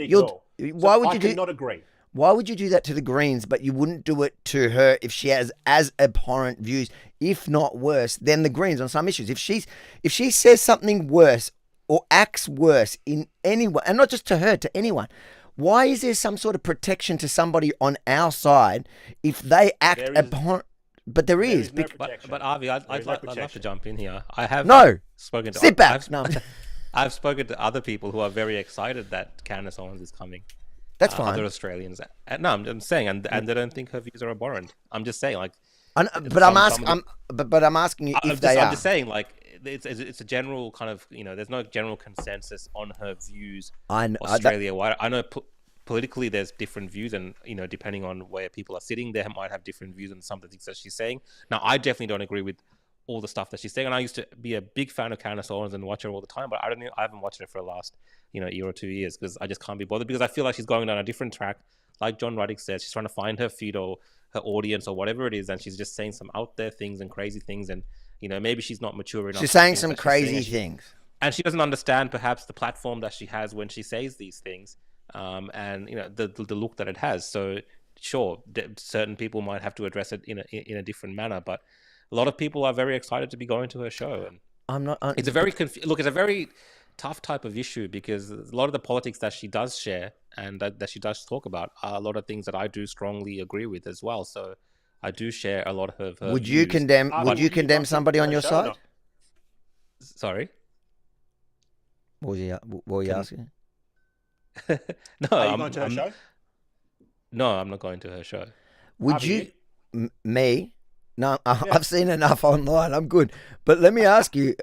Why would you not agree? Why would you do that to the Greens, but you wouldn't do it to her if she has as abhorrent views, if not worse, than the Greens on some issues? If she says something worse or acts worse in any way, and not just to her, to anyone, why is there some sort of protection to somebody on our side if they act abhorrent? But there is. No but Avi, I'd love to jump in here. I have spoken to... Sit back. I've spoken to other people who are very excited that Candace Owens is coming. That's fine. Other Australians. No, I'm saying, and they don't think her views are abhorrent. I'm just saying, like... But I'm asking you if they are. I'm just saying, like, it's a general kind of, there's no general consensus on her views. Australia. I know politically there's different views, and depending on where people are sitting, they might have different views on some of the things that she's saying. Now, I definitely don't agree with all the stuff that she's saying, and I used to be a big fan of Candace Owens and watch her all the time, but I haven't watched her for the last year or 2 years because I just can't be bothered, because I feel like she's going down a different track. Like John Ruddick says, she's trying to find her feed or her audience or whatever it is, and she's just saying some out there things and crazy things, and maybe she's not mature enough. She's saying some crazy things, and she doesn't understand perhaps the platform that she has when she says these things, and the look that it has. So sure, certain people might have to address it in a different manner, but a lot of people are very excited to be going to her show, and I'm not. It's a very it's a very tough type of issue, because a lot of the politics that she does share and that she does talk about are a lot of things that I do strongly agree with as well. So I do share a lot of her Would views. you condemn somebody on your side? Sorry? What were you asking? No, are you going to her show? No, I'm not going to her show. Would you? Me? No, I've seen enough online. I'm good. But let me ask you.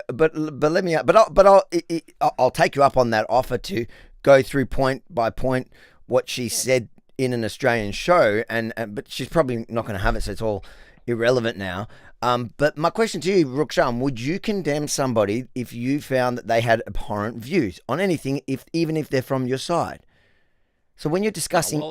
I'll take you up on that offer to go through point by point what she said in an Australian show, but she's probably not going to have it, so it's all irrelevant now. But my question to you, Rukshan, would you condemn somebody if you found that they had abhorrent views on anything, even if they're from your side? So when you're discussing...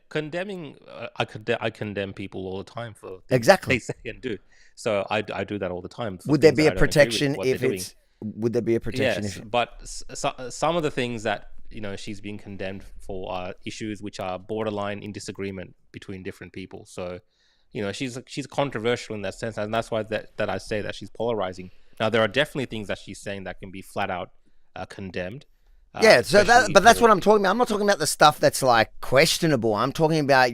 condemning. I condemn people all the time for things exactly they say and do. So I do that all the time. Would there be a protection if it's? Would there be a protection? Yes, but some of the things that she's being condemned for issues which are borderline in disagreement between different people. So, she's controversial in that sense, and that's why that I say that she's polarizing. Now, there are definitely things that she's saying that can be flat out condemned. Yeah, so that's what I'm talking about. I'm not talking about the stuff that's like questionable. I'm talking about,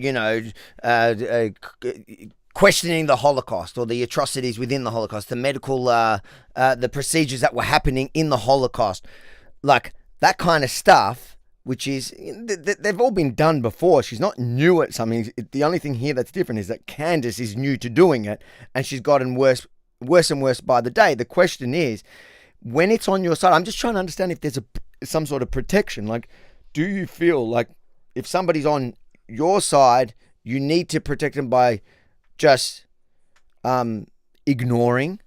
questioning the Holocaust or the atrocities within the Holocaust, the medical, the procedures that were happening in the Holocaust, like that kind of stuff, which is, they've all been done before. She's not new at something. The only thing here that's different is that Candace is new to doing it, and she's gotten worse and worse by the day. The question is, when it's on your side, I'm just trying to understand if there's some sort of protection. Like, do you feel like if somebody's on your side, you need to protect them by just ignoring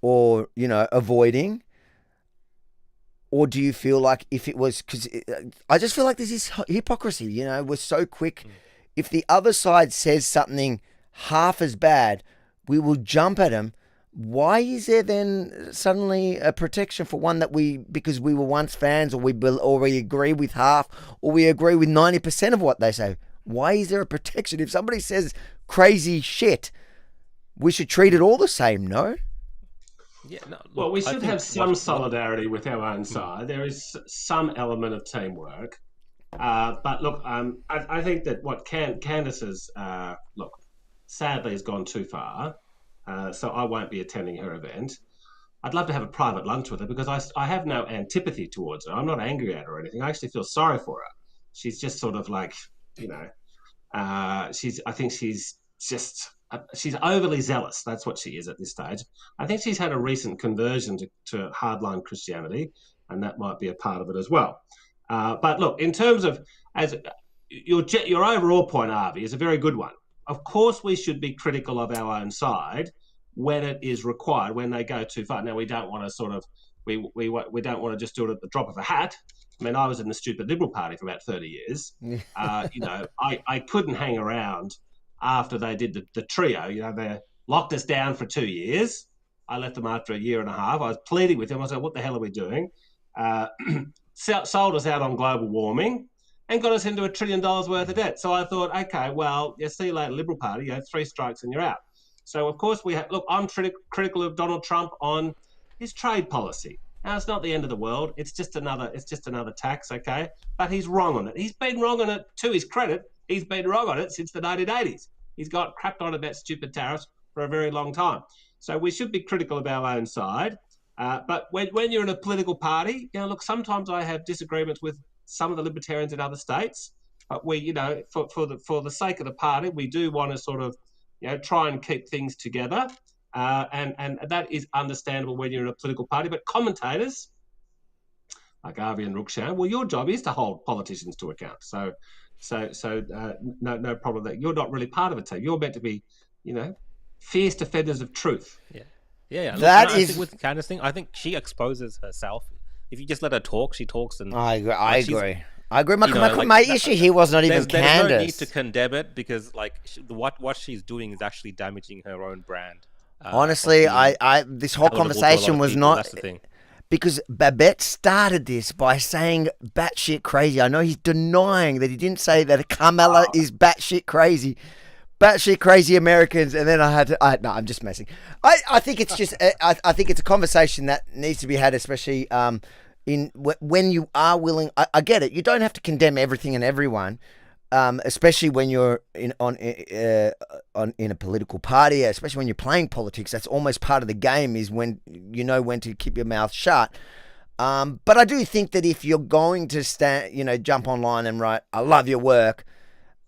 or, avoiding? Or do you feel like if it was, because I just feel like there's this hypocrisy, we're so quick. If the other side says something half as bad, we will jump at them. Why is there then suddenly a protection for one that because we were once fans, or we agree with half, or we agree with 90% of what they say? Why is there a protection? If somebody says crazy shit, we should treat it all the same, no? Yeah, no, look, well, we should have some solidarity with our own side. There is some element of teamwork. But look, I think that what Candace's, sadly has gone too far. So I won't be attending her event. I'd love to have a private lunch with her because I have no antipathy towards her. I'm not angry at her or anything. I actually feel sorry for her. She's just sort of like, I think she's overly zealous. That's what she is at this stage. I think she's had a recent conversion to hardline Christianity, and that might be a part of it as well. But look, in terms of as your overall point, Avi, is a very good one. Of course, we should be critical of our own side when it is required, when they go too far. Now, we don't want to we don't want to just do it at the drop of a hat. I mean, I was in the stupid Liberal Party for about 30 years. I couldn't hang around after they did the trio. They locked us down for 2 years. I left them after a year and a half. I was pleading with them. I said, what the hell are we doing? Sold us out on global warming and got us into $1 trillion worth of debt. So I thought, okay, well, see you later, Liberal Party. 3 strikes and you're out. So, of course, I'm critical of Donald Trump on his trade policy. Now, it's not the end of the world. It's just another tax, okay? But he's wrong on it. He's been wrong on it, to his credit. He's been wrong on it since the 1980s. He's got crapped on about stupid tariffs for a very long time. So we should be critical of our own side. But when you're in a political party, sometimes I have disagreements with some of the libertarians in other states. But we, for the sake of the party, we do want to sort of, try and keep things together. And that is understandable when you're in a political party. But commentators, like Avi and Rukshan, well, your job is to hold politicians to account. So no problem that you're not really part of a team. You're meant to be, fierce defenders of truth. Yeah. Look, That I is think with Candace thing. I think she exposes herself. If you just let her talk, she talks, and I agree. I agree. My like, issue here was not even there's Candace. no need to condemn it because what she's doing is actually damaging her own brand. Honestly, this whole conversation was not. That's the thing. Because Babette started this by saying batshit crazy. I know he's denying that he didn't say that Carmela is batshit crazy. Batshit crazy Americans, and then I had to. No, I'm just messing. I think it's just. I think it's a conversation that needs to be had, especially when you are willing. I get it. You don't have to condemn everything and everyone, especially when you're in a political party. Especially when you're playing politics, that's almost part of the game. Is when you know when to keep your mouth shut. But I do think that if you're going to jump online and write, "I love your work."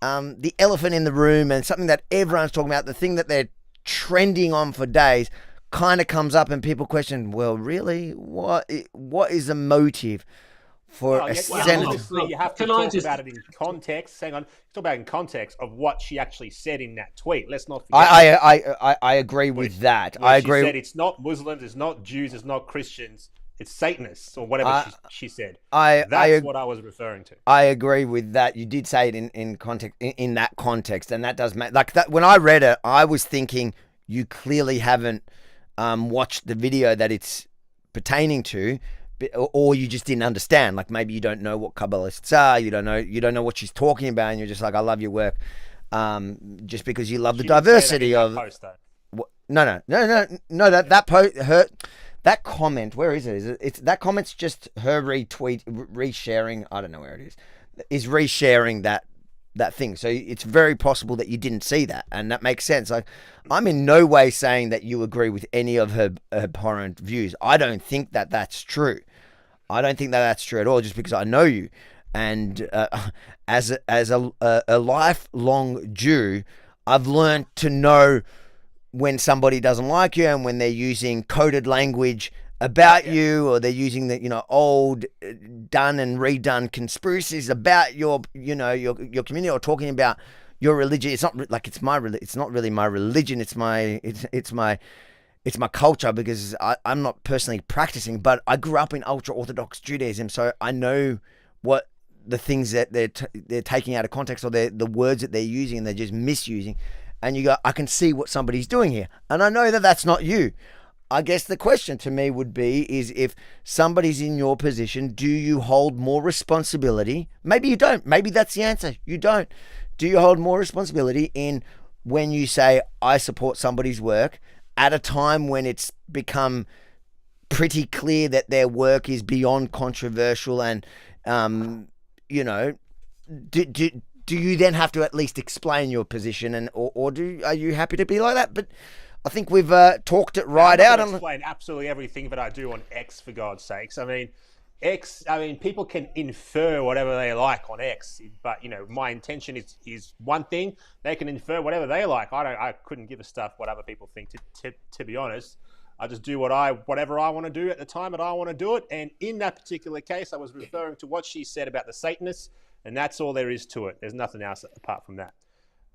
The elephant in the room and something that everyone's talking about, the thing that they're trending on for days, kind of comes up and people question, well, really, what is the motive for a senator? Obviously, you have to talk about it in context. Hang on, talk about it in context of what she actually said in that tweet. Let's not forget. I agree with that. I agree. She said it's not Muslims, it's not Jews, it's not Christians. It's Satanists or whatever she said. That's what I was referring to. I agree with that. You did say it in context, in that context, and that does make like that. When I read it, I was thinking you clearly haven't watched the video that it's pertaining to, or you just didn't understand. Like maybe you don't know what Kabbalists are. You don't know what she's talking about, and you're just like, I love your work, just because you love the diversity of. Post, though. No. That post, that comment. Where is it? It's that comment's just her resharing. I don't know where it is. Is resharing that thing. So it's very possible that you didn't see that, and that makes sense. Like, I'm in no way saying that you agree with any of her abhorrent views. I don't think that that's true. I don't think that that's true at all, just because I know you. And as a lifelong Jew, I've learned to know when somebody doesn't like you and when they're using coded language about you, or they're using the old done and redone conspiracies about your community, or talking about your religion. It's not like it's not really my religion. It's my culture, because I'm not personally practicing, but I grew up in ultra Orthodox Judaism, so I know what the things that they're taking out of context, or the words that they're using and they're just misusing. And you go, I can see what somebody's doing here, and I know that that's not you. I guess the question to me would be, is if somebody's in your position, do you hold more responsibility? Maybe you don't. Maybe that's the answer. You don't. Do you hold more responsibility in when you say, I support somebody's work, at a time when it's become pretty clear that their work is beyond controversial, and, do you then have to at least explain your position, and or are you happy to be like that? But I think we've talked it right out. I'm explain absolutely everything that I do on X, for God's sakes. I mean, people can infer whatever they like on X, but my intention is one thing. They can infer whatever they like. I couldn't give a stuff what other people think. To be honest, I just do whatever I want to do at the time that I want to do it. And in that particular case, I was referring to what she said about the Satanists, and that's all there is to it. There's nothing else apart from that.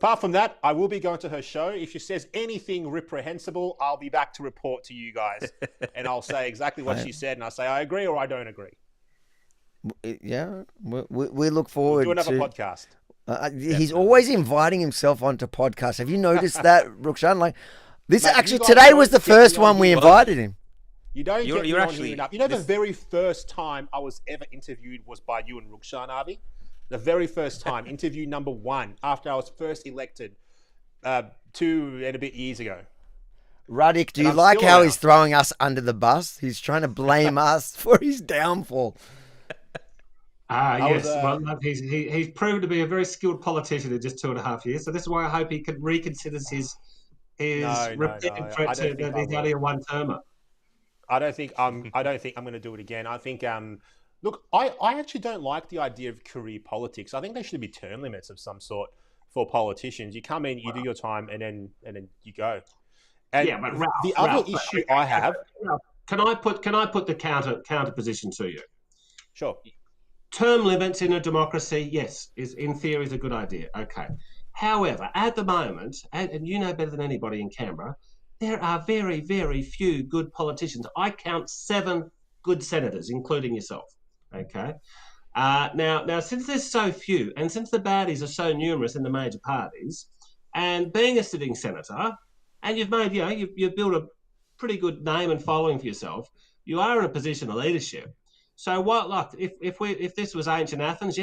Apart from that, I will be going to her show. If she says anything reprehensible, I'll be back to report to you guys. And I'll say exactly what she said. And I'll say, I agree or I don't agree. Yeah, we look forward we'll do another to... podcast. He's always inviting himself onto podcasts. Have you noticed that, Rukshan? Like, this Mate, actually, today was the first one we invited him. You don't get me on actually, here enough. The very first time I was ever interviewed was by you and Rukshan, Avi. The very first time, interview number 1, after I was first elected 2 and a bit years ago. Radik, do you like how he's throwing us under the bus? He's trying to blame us for his downfall. Yes. Well, he's proven to be a very skilled politician in just 2.5 years. So this is why I hope he reconsiders his repeated threat that he's only a one-termer. I don't think I'm going to do it again. I think look, I actually don't like the idea of career politics. I think there should be term limits of some sort for politicians. You come in, you do your time, and then you go. And yeah, but Ralph, the other issue I have. Can I put the counter position to you? Sure. Term limits in a democracy, yes, in theory is a good idea. Okay. However, at the moment, and you know better than anybody in Canberra, there are very, very few good politicians. I count 7 good senators, including yourself. Okay. Now, since there's so few, and since the baddies are so numerous in the major parties, and being a sitting senator, and you've made, you've built a pretty good name and following for yourself, you are in a position of leadership. So what? Like, if this was ancient Athens,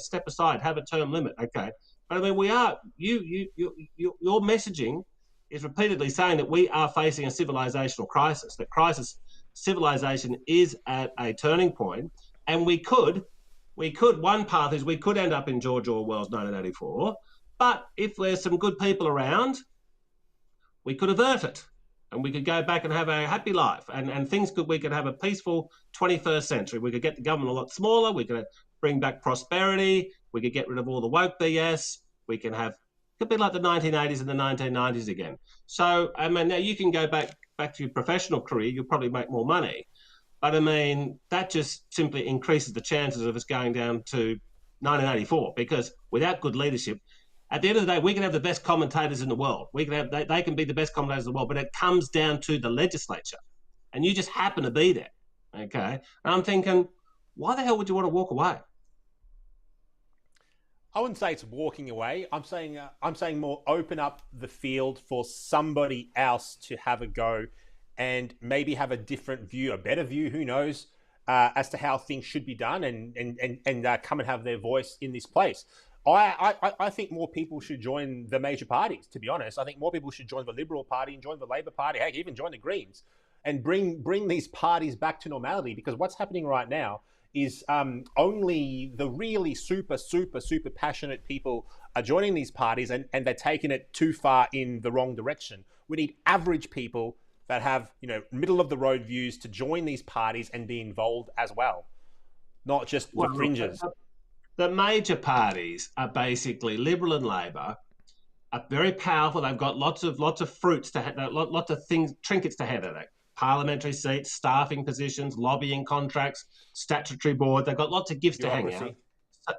step aside, have a term limit, okay. But I mean, we are your messaging is repeatedly saying that we are facing a civilizational crisis. That civilization is at a turning point, and we could one path is we could end up in George Orwell's 1984. But if there's some good people around, we could avert it. And we could go back and have a happy life, and we could have a peaceful 21st century. We could get the government a lot smaller. We could bring back prosperity. We could get rid of all the woke BS. We can have, it could be like the 1980s and the 1990s again. So, I mean, now you can go back to your professional career. You'll probably make more money. But, I mean, that just simply increases the chances of us going down to 1984, because without good leadership, at the end of the day, we can have the best commentators in the world. They can be the best commentators in the world, but it comes down to the legislature. And you just happen to be there, okay? And I'm thinking, why the hell would you want to walk away? I wouldn't say it's walking away. I'm saying more open up the field for somebody else to have a go and maybe have a different view, a better view, who knows, as to how things should be done and come and have their voice in this place. I think more people should join the major parties, to be honest. I think more people should join the Liberal Party and join the Labor Party, heck, even join the Greens, and bring these parties back to normality. Because what's happening right now is only the really super passionate people are joining these parties, and they're taking it too far in the wrong direction. We need average people that have, middle of the road views to join these parties and be involved as well, not just the fringes. The major parties are basically Liberal and Labor, are very powerful. They've got lots of fruits to have, lots of things, trinkets to have. Parliamentary seats, staffing positions, lobbying contracts, statutory board. They've got lots of gifts to hang out.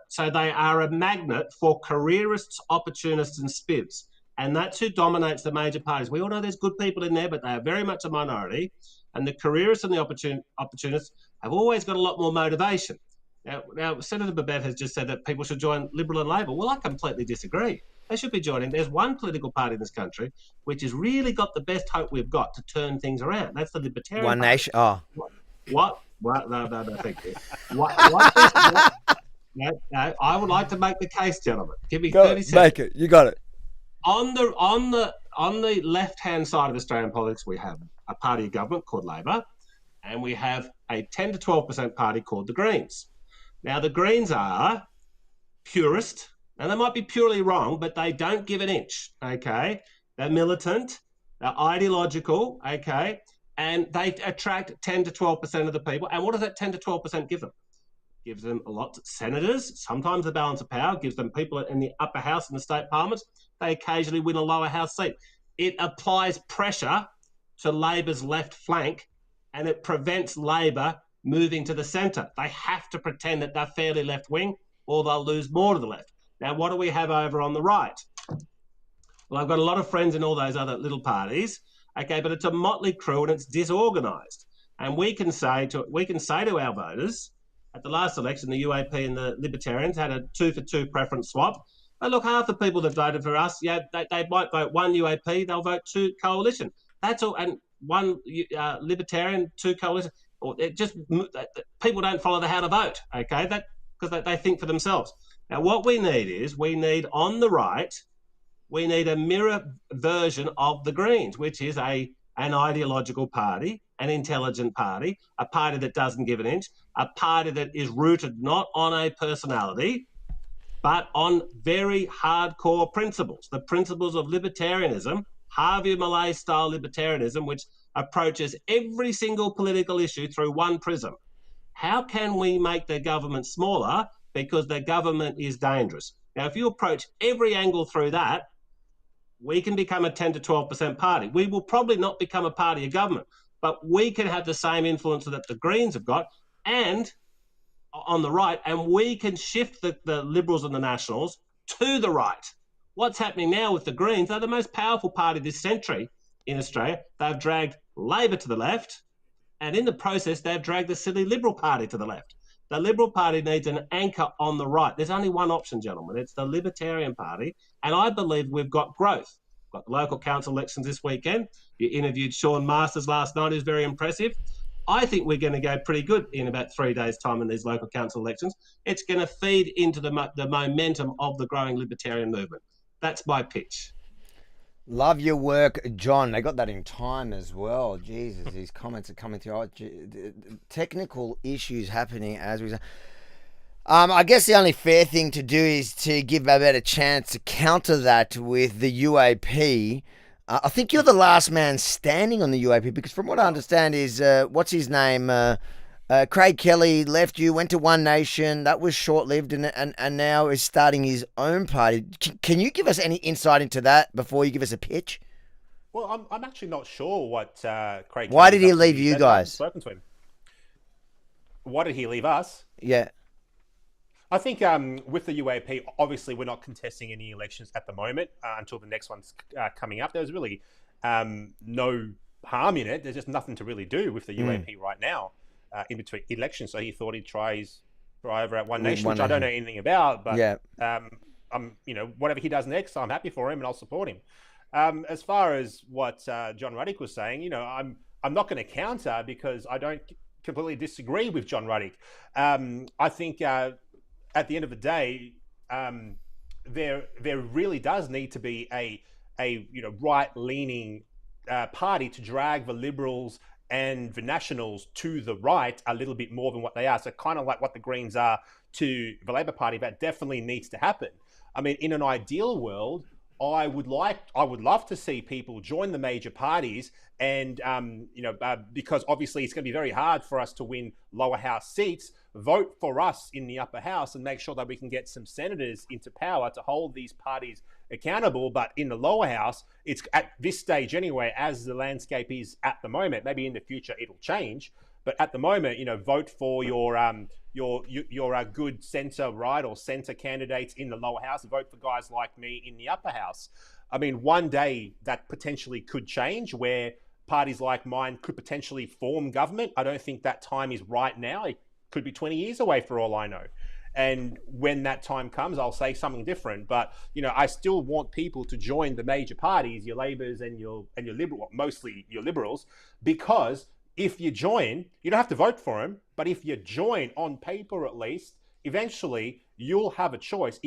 So they are a magnet for careerists, opportunists, and spivs. And that's who dominates the major parties. We all know there's good people in there, but they are very much a minority. And the careerists and the opportunists have always got a lot more motivation. Now, Senator Babette has just said that people should join Liberal and Labor. Well, I completely disagree. They should be joining. There's one political party in this country which has really got the best hope we've got to turn things around. That's the Libertarian One Party. Nation. Oh. What? No, thank you. No, I would like to make the case, gentlemen. Give me 30 seconds. Make it. You got it. On the left-hand side of Australian politics, we have a party of government called Labor, and we have a 10 to 12% party called the Greens. Now, the Greens are purist, and they might be purely wrong, but they don't give an inch, okay? They're militant, they're ideological, okay? And they attract 10 to 12% of the people. And what does that 10 to 12% give them? Gives them a lot of senators, sometimes the balance of power, gives them people in the upper house and the state parliaments. They occasionally win a lower house seat. It applies pressure to Labor's left flank, and it prevents Labor moving to the centre. They have to pretend that they're fairly left-wing, or they'll lose more to the left. Now, what do we have over on the right? Well, I've got a lot of friends in all those other little parties, okay, but it's a motley crew and it's disorganised. And we can say to our voters, at the last election, the UAP and the Libertarians had a 2-for-2 preference swap. But look, half the people that voted for us, they might vote one UAP, they'll vote two coalition. That's all, and one Libertarian, two coalition. Or it just people don't follow how to vote, okay? That because they think for themselves. Now, what we need on the right, we need a mirror version of the Greens, which is an ideological party, an intelligent party, a party that doesn't give an inch, a party that is rooted not on a personality, but on very hardcore principles, the principles of libertarianism, Harvey Milei-style libertarianism, which approaches every single political issue through one prism. How can we make the government smaller? Because the government is dangerous. Now, if you approach every angle through that, we can become a 10 to 12% party. We will probably not become a party of government, but we can have the same influence that the Greens have got and on the right, and we can shift the Liberals and the Nationals to the right. What's happening now with the Greens, they're the most powerful party this century in Australia. They've dragged Labor to the left, and in the process, they've dragged the silly Liberal Party to the left. The Liberal Party needs an anchor on the right. There's only one option, gentlemen. It's the Libertarian Party, and I believe we've got growth. We've got the local council elections this weekend. You interviewed Sean Masters last night, who's very impressive. I think we're going to go pretty good in about 3 days' time in these local council elections. It's going to feed into the momentum of the growing libertarian movement. That's my pitch. Love your work, John. They got that in time as well. Jesus, these comments are coming through. Technical issues happening as we say. I guess the only fair thing to do is to give Babette a chance to counter that with the UAP. I think you're the last man standing on the UAP because from what I understand is, what's his name? Craig Kelly left you, went to One Nation. That was short-lived and now is starting his own party. Can you give us any insight into that before you give us a pitch? Well, I'm actually not sure what Craig. Why did he leave you guys? I haven't spoken to him. Why did he leave us? Yeah. I think with the UAP, obviously we're not contesting any elections at the moment until the next one's coming up. There's really no harm in it. There's just nothing to really do with the UAP right now in between elections. So he thought he'd try over at One Nation, which I don't know anything about. But yeah. Whatever he does next, I'm happy for him and I'll support him. As far as what John Ruddick was saying, I'm not going to counter because I don't completely disagree with John Ruddick. I think at the end of the day, there really does need to be a right-leaning party to drag the Liberals and the Nationals to the right a little bit more than what they are. So kind of like what the Greens are to the Labor Party, that definitely needs to happen. I mean, in an ideal world, I would love to see people join the major parties, and because obviously it's going to be very hard for us to win lower house seats. Vote for us in the upper house and make sure that we can get some senators into power to hold these parties accountable. But in the lower house, it's at this stage anyway, as the landscape is at the moment. Maybe in the future it'll change, but at the moment, vote for your good centre right or centre candidates in the lower house. Vote for guys like me in the upper house. I mean, one day that potentially could change, where parties like mine could potentially form government. I don't think that time is right now. It could be 20 years away for all I know. And when that time comes, I'll say something different. But, I still want people to join the major parties, your Labours and your Liberal, mostly your Liberals, because if you join, you don't have to vote for them, but if you join on paper at least, eventually you'll have a choice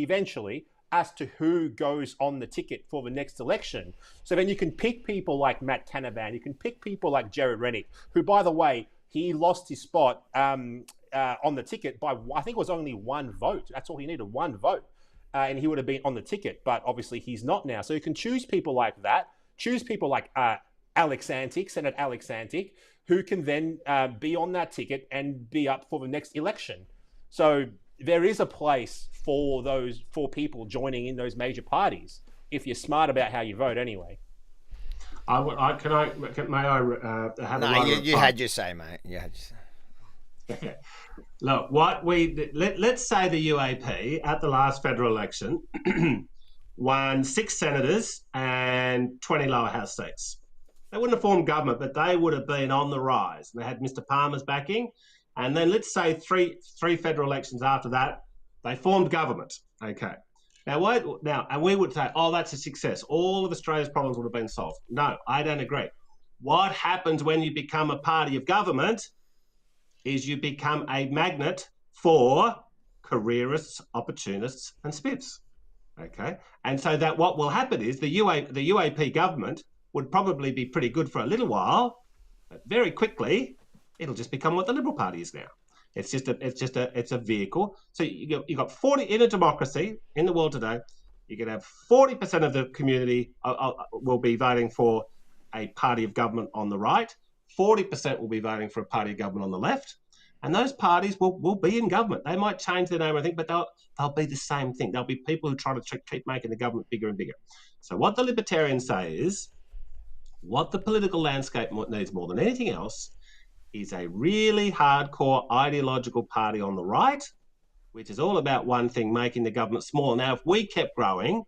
as to who goes on the ticket for the next election. So then you can pick people like Matt Canavan, you can pick people like Jared Rennick, who, by the way, he lost his spot on the ticket by, I think it was only one vote. That's all he needed, one vote. And he would have been on the ticket, but obviously he's not now. So you can choose people like that, choose people like Alex Antic, Senator Alex Antic, who can then be on that ticket and be up for the next election. So there is a place for people joining in those major parties, if you're smart about how you vote anyway. May I have no, you had your say, mate. You had your say. Look, let's say the UAP at the last federal election won 6 senators and 20 lower house seats. They wouldn't have formed government, but they would have been on the rise. They had Mr. Palmer's backing. And then let's say three federal elections after that, they formed government. Okay. And we would say, oh, that's a success. All of Australia's problems would have been solved. No, I don't agree. What happens when you become a party of government is you become a magnet for careerists, opportunists, and spivs. Okay. And so that what will happen is the UAP government would probably be pretty good for a little while, but very quickly it'll just become what the Liberal Party is now. It's a vehicle. So you got 40 in a democracy in the world today. You can have 40% of the community will be voting for a party of government on the right. 40% will be voting for a party of government on the left. And those parties will be in government. They might change their name, I think, but they'll be the same thing. There'll be people who try to keep making the government bigger and bigger. So what the Libertarians say is, what the political landscape needs more than anything else is a really hardcore ideological party on the right, which is all about one thing, making the government smaller. Now, if we kept growing,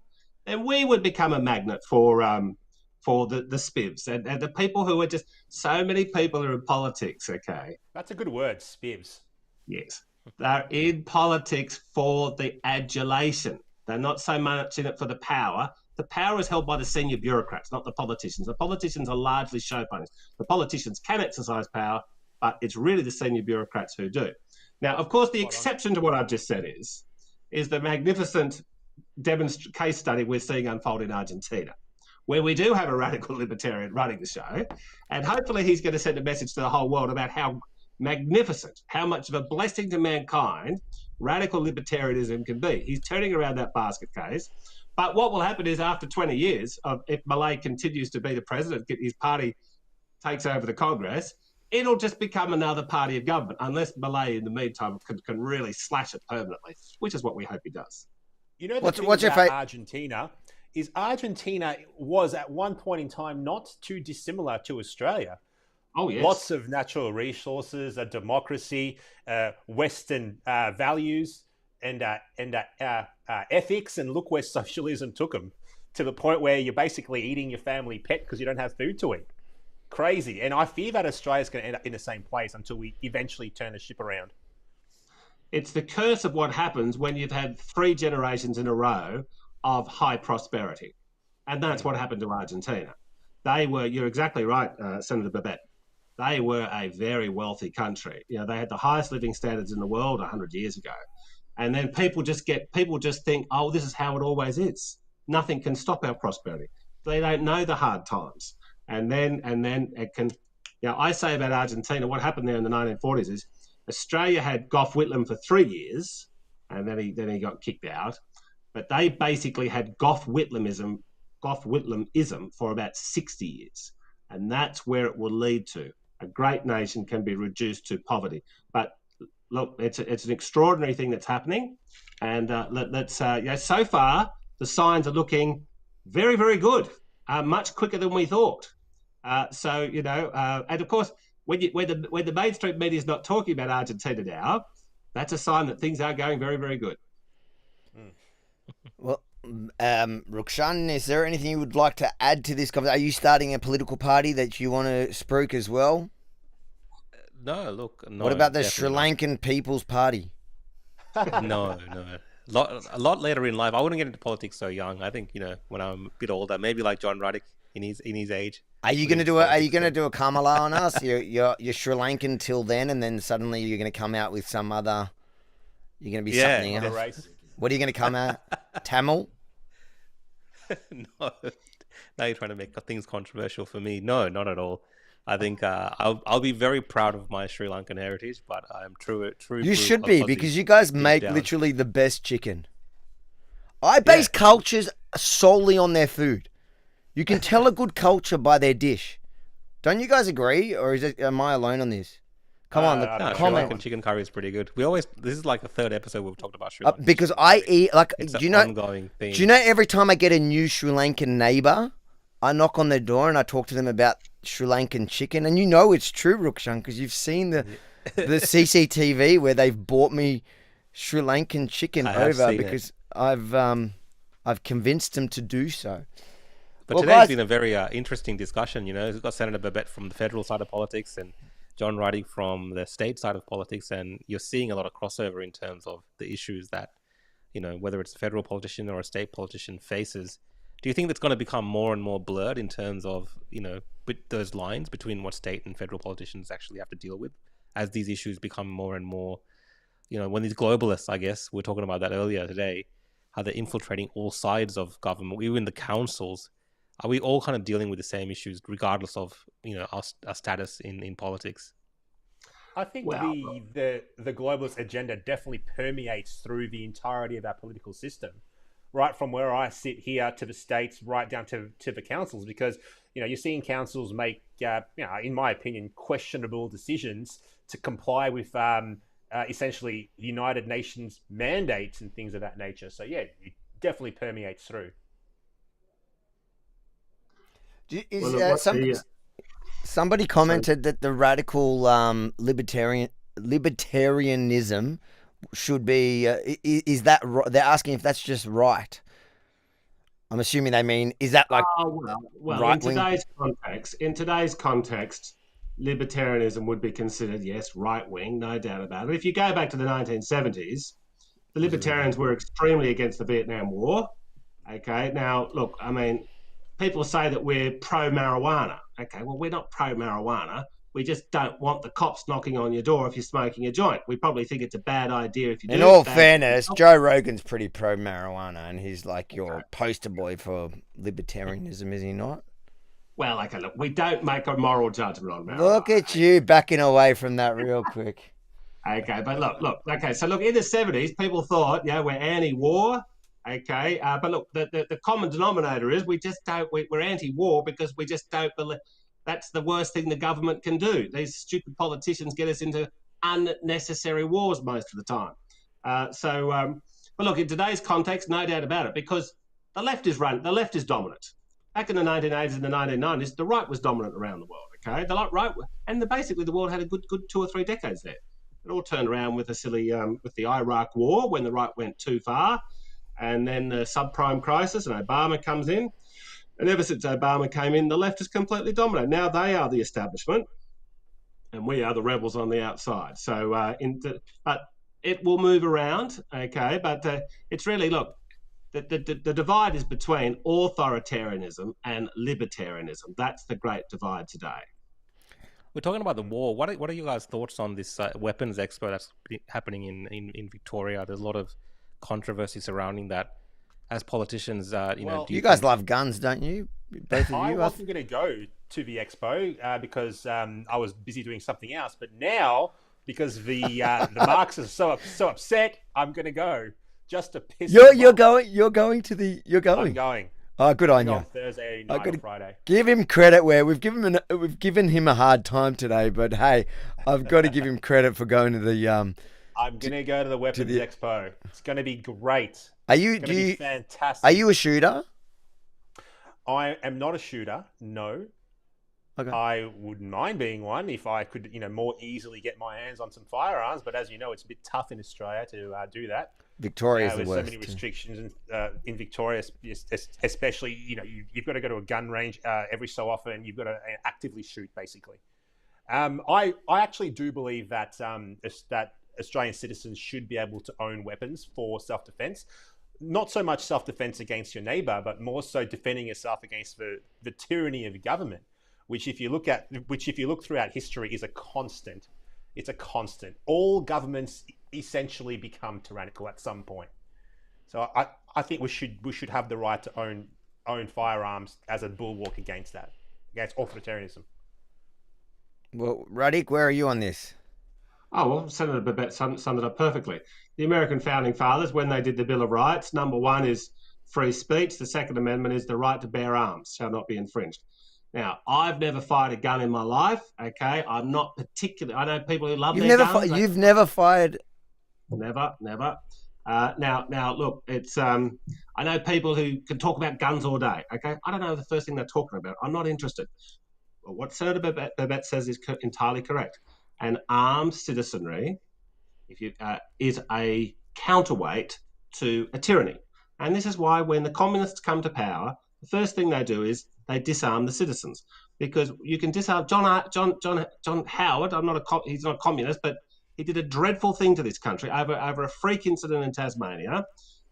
then we would become a magnet for the spivs and the people who are just, so many people are in politics, okay? That's a good word, spivs. Yes. They're in politics for the adulation. They're not so much in it for the power. The power is held by the senior bureaucrats, not the politicians. The politicians are largely show ponies. The politicians can exercise power, but it's really the senior bureaucrats who do. Now, of course, the exception to what I've just said is the magnificent case study we're seeing unfold in Argentina, where we do have a radical libertarian running the show, and hopefully he's going to send a message to the whole world about how magnificent, how much of a blessing to mankind radical libertarianism can be. He's turning around that basket case. But what will happen is after 20 years, if Malay continues to be the president, his party takes over the Congress, it'll just become another party of government, unless Malay in the meantime can really slash it permanently, which is what we hope he does. You know, what's your about Argentina is Argentina was at one point in time not too dissimilar to Australia. Oh, yes. Lots of natural resources, a democracy, Western values, and ethics, and look where socialism took them, to the point where you're basically eating your family pet because you don't have food to eat. Crazy. And I fear that Australia's going to end up in the same place until we eventually turn the ship around. It's the curse of what happens when you've had 3 generations in a row of high prosperity. And that's what happened to Argentina. You're exactly right, Senator Babette. they were a very wealthy country. You know, they had the highest living standards in the world 100 years ago. And then people just think, oh, this is how it always is. Nothing can stop our prosperity. They don't know the hard times. And then it can, you know, I say about Argentina, what happened there in the 1940s is Australia had Gough Whitlam for 3 years, and then he got kicked out. But they basically had Gough Whitlamism for about 60 years. And that's where it will lead to. A great nation can be reduced to poverty. But look, it's an extraordinary thing that's happening. And so far, the signs are looking very, very good, much quicker than we thought. And of course, when the mainstream media is not talking about Argentina now, that's a sign that things are going very, very good. Well, Rukshan, is there anything you would like to add to this conversation? Are you starting a political party that you want to spruik as well? No, look. No, what about the Sri definitely Lankan People's Party? No. A lot later in life. I wouldn't get into politics so young. I think, you know, when I'm a bit older, maybe like John Ruddick in his age. Are you going to do a Kamala on us? You're Sri Lankan till then, and then suddenly you're going to come out with some other. You're going to be something else. Race. What are you going to come out? Tamil? No. Now you're trying to make things controversial for me. No, not at all. I think I'll be very proud of my Sri Lankan heritage, but I'm true. You should be, because you guys make literally the best chicken. I base cultures solely on their food. You can tell a good culture by their dish. Don't you guys agree, or am I alone on this? Come on, Sri Lankan chicken curry is pretty good. This is like the third episode we've talked about Sri Lankan. Because I eat it's do you an know? ongoing theme. Do you know every time I get a new Sri Lankan neighbor, I knock on their door and I talk to them about Sri Lankan chicken, and you know it's true, Rukshan, because you've seen the CCTV where they've bought me Sri Lankan chicken over because I've convinced them to do so. But today's been a very interesting discussion. You know, we've got Senator Babette from the federal side of politics and John Ruddick from the state side of politics, and you're seeing a lot of crossover in terms of the issues that, you know, whether it's a federal politician or a state politician faces. Do you think that's going to become more and more blurred in terms of, you know, those lines between what state and federal politicians actually have to deal with as these issues become more and more, you know, when these globalists, I guess, we were talking about that earlier today, how they're infiltrating all sides of government, even the councils. Are we all kind of dealing with the same issues regardless of, you know, our status in politics? I think the globalist agenda definitely permeates through the entirety of our political system, right from where I sit here to the states, right down to the councils, because, you know, you're seeing councils make, in my opinion, questionable decisions to comply with essentially the United Nations mandates and things of that nature. So, yeah, it definitely permeates through. Somebody commented that the radical libertarianism should be is that they're asking if that's just right. I'm assuming they mean, is that like right in today's context, libertarianism would be considered, yes, right wing, no doubt about it. If you go back to the 1970s, the libertarians were extremely against the Vietnam War. Okay, now look, I mean, people say that we're pro-marijuana. Okay, well, we're not pro-marijuana. We just don't want the cops knocking on your door if you're smoking a joint. We probably think it's a bad idea if you do. In all fairness, Joe Rogan's pretty pro-marijuana, and he's like your poster boy for libertarianism, is he not? Well, okay, look, we don't make a moral judgment on marijuana. Look at you backing away from that real quick. Okay, but look. Okay, so look, in the 70s, people thought, we're anti-war. Okay, but look, the common denominator is we're anti-war because we just don't believe that's the worst thing the government can do. These stupid politicians get us into unnecessary wars most of the time. But look, in today's context, no doubt about it, because the left is dominant. Back in the 1980s and the 1990s, the right was dominant around the world. Okay, the right, and basically the world had a good 2 or 3 decades there. It all turned around with with the Iraq War when the right went too far. And then the subprime crisis, and Obama comes in. And ever since Obama came in, the left is completely dominant. Now they are the establishment, and we are the rebels on the outside. So, but it will move around, okay? But it's really, look, the divide is between authoritarianism and libertarianism. That's the great divide today. we're talking about the war. What are you guys' thoughts on this weapons expo that's happening in Victoria? There's a lot of controversy surrounding that. As politicians, Well, do You you guys think... love guns, don't you? Both of I you. wasn't going to go to the expo because I was busy doing something else. But now, because the Marks are so upset, I'm going to go just to piss them You're off. going. You're going. I'm going. Oh, good on Go you. on Thursday I night gotta or Friday. give him credit where we've given him a hard time today, but hey, I've got to give him credit for going to the I'm going to go to the Weapons Expo. It's going to be great. Are you? It's going to be fantastic. Are you a shooter? I am not a shooter. No. Okay. I wouldn't mind being one if I could, more easily get my hands on some firearms. But as you know, it's a bit tough in Australia to do that. Victoria's the There's worst. so many restrictions in Victoria, especially. You've got to go to a gun range every so often. You've got to actively shoot, basically. I actually do believe that that Australian citizens should be able to own weapons for self-defense. Not so much self-defense against your neighbor, but more so defending yourself against the tyranny of government, which if you look throughout history is a constant. It's a constant. All governments essentially become tyrannical at some point. So I think we should have the right to own firearms as a bulwark against authoritarianism. Well, Radik, where are you on this? Oh, well, Senator Babette summed it up perfectly. The American founding fathers, when they did the Bill of Rights, number one is free speech. The Second Amendment is the right to bear arms shall not be infringed. Now, I've never fired a gun in my life. Okay, I'm not particularly. I know people who love their guns. You've never fired. Never. Now, look, it's. I know people who can talk about guns all day. Okay, I don't know the first thing they're talking about. I'm not interested. Well, what Senator Babette says is entirely correct. An armed citizenry, is a counterweight to a tyranny, and this is why when the communists come to power, the first thing they do is they disarm the citizens, because you can disarm John Howard. He's not a communist, but he did a dreadful thing to this country over a freak incident in Tasmania.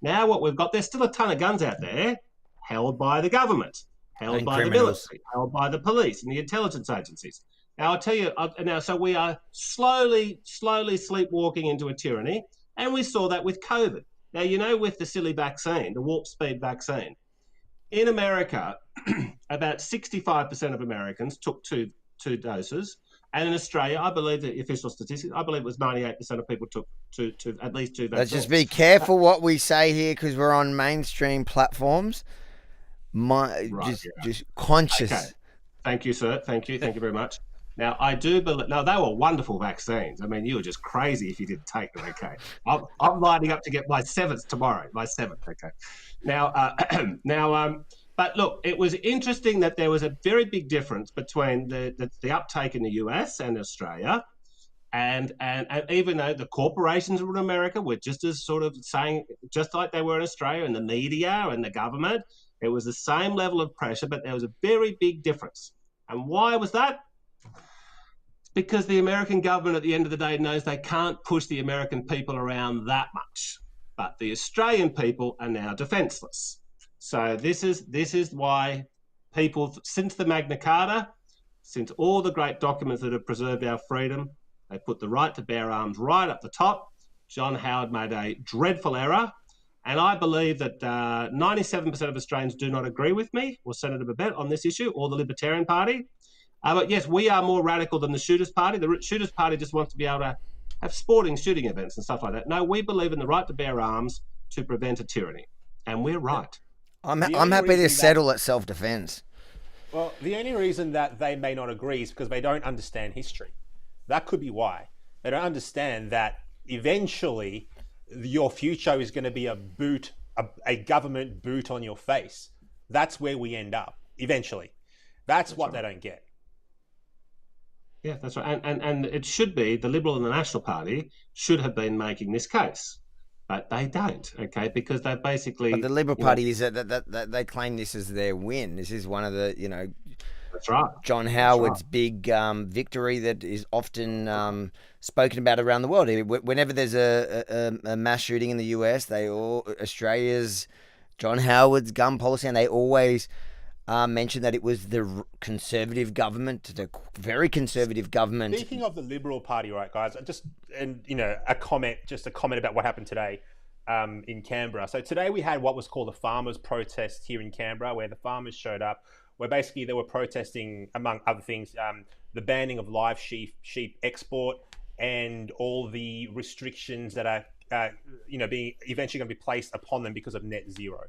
Now what we've got, there's still a ton of guns out there held by the government, held And by criminals. the military, held by the police and the intelligence agencies. Now, I'll tell you, so we are slowly sleepwalking into a tyranny, and we saw that with COVID. Now, with the silly vaccine, the warp speed vaccine, in America, about 65% of Americans took two doses, and in Australia, I believe the official statistics, I believe it was 98% of people took at least two vaccines. Let's just be careful what we say here because we're on mainstream platforms. Just conscious. Okay. Thank you, sir. Thank you very much. Now, I do believe. Now, they were wonderful vaccines. I mean, you were just crazy if you didn't take them. Okay, I'm lining up to get my 7th tomorrow. My 7th. Okay. Now, but look, it was interesting that there was a very big difference between the uptake in the US and Australia, and even though the corporations in America were just as sort of saying, just like they were in Australia, and the media and the government, it was the same level of pressure, but there was a very big difference. And why was that? Because the American government at the end of the day knows they can't push the American people around that much. But the Australian people are now defenceless. So this is why people, since the Magna Carta, since all the great documents that have preserved our freedom, they put the right to bear arms right up the top. John Howard made a dreadful error. And I believe that 97% of Australians do not agree with me or Senator Babette on this issue, or the Libertarian Party. But yes, we are more radical than the Shooters Party. The Shooters Party just wants to be able to have shooting events and stuff like that. No, we believe in the right to bear arms to prevent a tyranny. And we're right. I'm happy to settle at self-defense. Well, the only reason that they may not agree is because they don't understand history. That could be why. They don't understand that eventually your future is going to be a government boot on your face. That's where we end up eventually. That's what they don't get. Yeah, that's right. And it should be, the Liberal and the National Party should have been making this case. But they don't, okay, because they basically... But the Liberal Party is that they claim this as their win. This is one of the, That's right. John Howard's big victory that is often spoken about around the world. Whenever there's a mass shooting in the US, Australia's John Howard's gun policy, and they always mentioned that it was the conservative government, the very conservative government. Speaking of the Liberal Party, right, guys, a comment about what happened today in Canberra. So today we had what was called a farmers' protest here in Canberra, where the farmers showed up, where basically they were protesting, among other things, the banning of live sheep export and all the restrictions that are, being eventually going to be placed upon them because of net zero,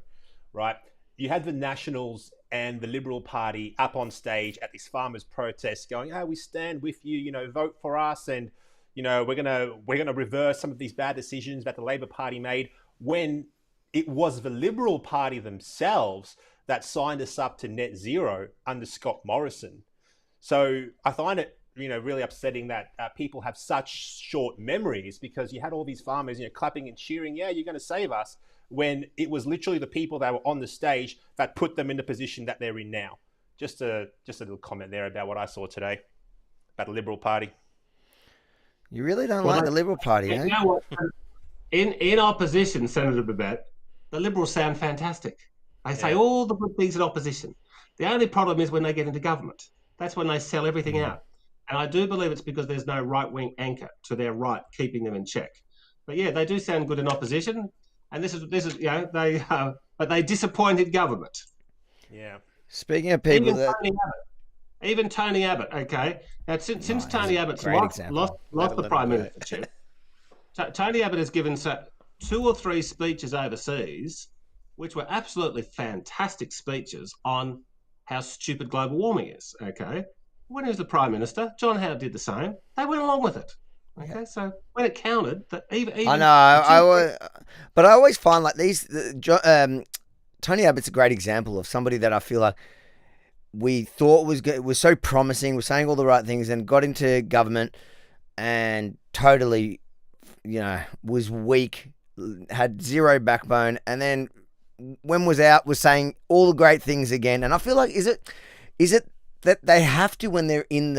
right? You had the Nationals and the Liberal Party up on stage at this farmers' protest going, "Oh, we stand with you, vote for us, and we're gonna reverse some of these bad decisions that the Labor Party made," when it was the Liberal Party themselves that signed us up to net zero under Scott Morrison. So I find it really upsetting that people have such short memories, because you had all these farmers clapping and cheering, "Yeah, you're going to save us," when it was literally the people that were on the stage that put them in the position that they're in now. Just a little comment there about what I saw today about the Liberal Party. You really don't like the Liberal Party, eh? You know what? In opposition, Senator Babette, the Liberals sound fantastic. They say all the good things in opposition. The only problem is when they get into government. That's when they sell everything out. And I do believe it's because there's no right-wing anchor to their right keeping them in check. But yeah, they do sound good in opposition. And this is but they disappointed government. Yeah. Speaking of people even Tony Abbott, okay. Now since Tony Abbott's lost the Prime Ministership, Tony Abbott has given 2 or 3 speeches overseas, which were absolutely fantastic speeches on how stupid global warming is. Okay. When he was the Prime Minister, John Howard did the same. They went along with it. Okay, so when it counted, that even I know, but I always find like Tony Abbott's a great example of somebody that I feel like we thought was so promising, was saying all the right things, and got into government and totally, was weak, had zero backbone, and then when was out was saying all the great things again. And I feel like is it that they have to, when they're when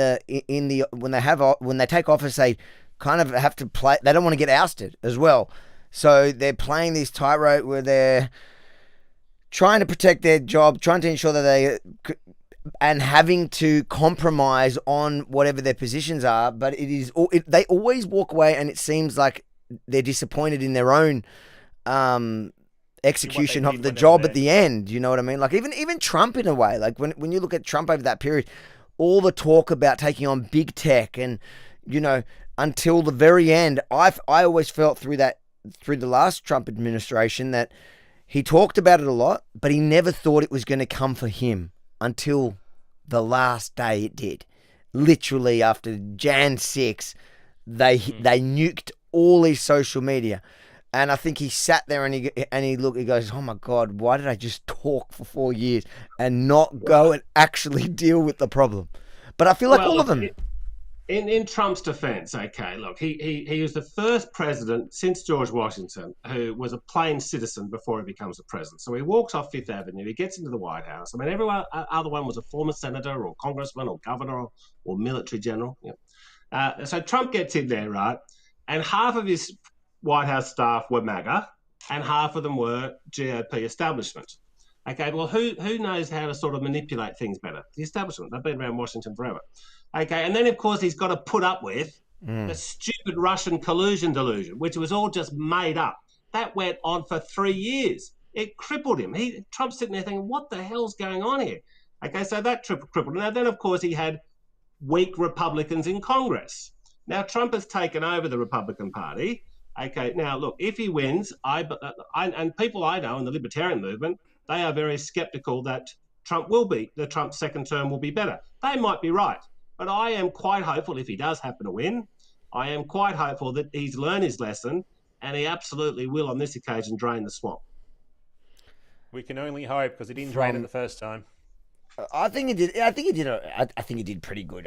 they take office, they kind of have to play. They don't want to get ousted as well, so they're playing this tightrope where they're trying to protect their job, trying to ensure that and having to compromise on whatever their positions are. But they always walk away, and it seems like they're disappointed in their own execution of the job at the end. You know what I mean? Like even Trump, in a way, like when you look at Trump over that period, all the talk about taking on big tech and, until the very end, I always felt through the last Trump administration that he talked about it a lot, but he never thought it was going to come for him until the last day it did. Literally after Jan 6, they nuked all his social media. And I think he sat there and he goes, "Oh my God, why did I just talk for 4 years and not go and actually deal with the problem?" But I feel like all of them. In Trump's defense, okay, look, he was the first president since George Washington who was a plain citizen before he becomes a president. So he walks off Fifth Avenue, he gets into the White House. I mean, every other one was a former senator or congressman or governor or military general. Yeah. So Trump gets in there, right? And half of his White House staff were MAGA and half of them were GOP establishment. Okay, well, who knows how to sort of manipulate things better? The establishment. They've been around Washington forever. Okay, and then, of course, he's got to put up with the stupid Russian collusion delusion, which was all just made up. That went on for 3 years. It crippled him. Trump's sitting there thinking, what the hell's going on here? Okay, so that crippled him. Now, then, of course, he had weak Republicans in Congress. Now, Trump has taken over the Republican Party. Okay, now, look, if he wins, and people I know in the libertarian movement, they are very skeptical that Trump's second term will be better. They might be right. But I am quite hopeful, if he does happen to win, I am quite hopeful that he's learned his lesson and he absolutely will, on this occasion, drain the swamp. We can only hope, because he didn't drain it the first time. I think he did. I think he did pretty good.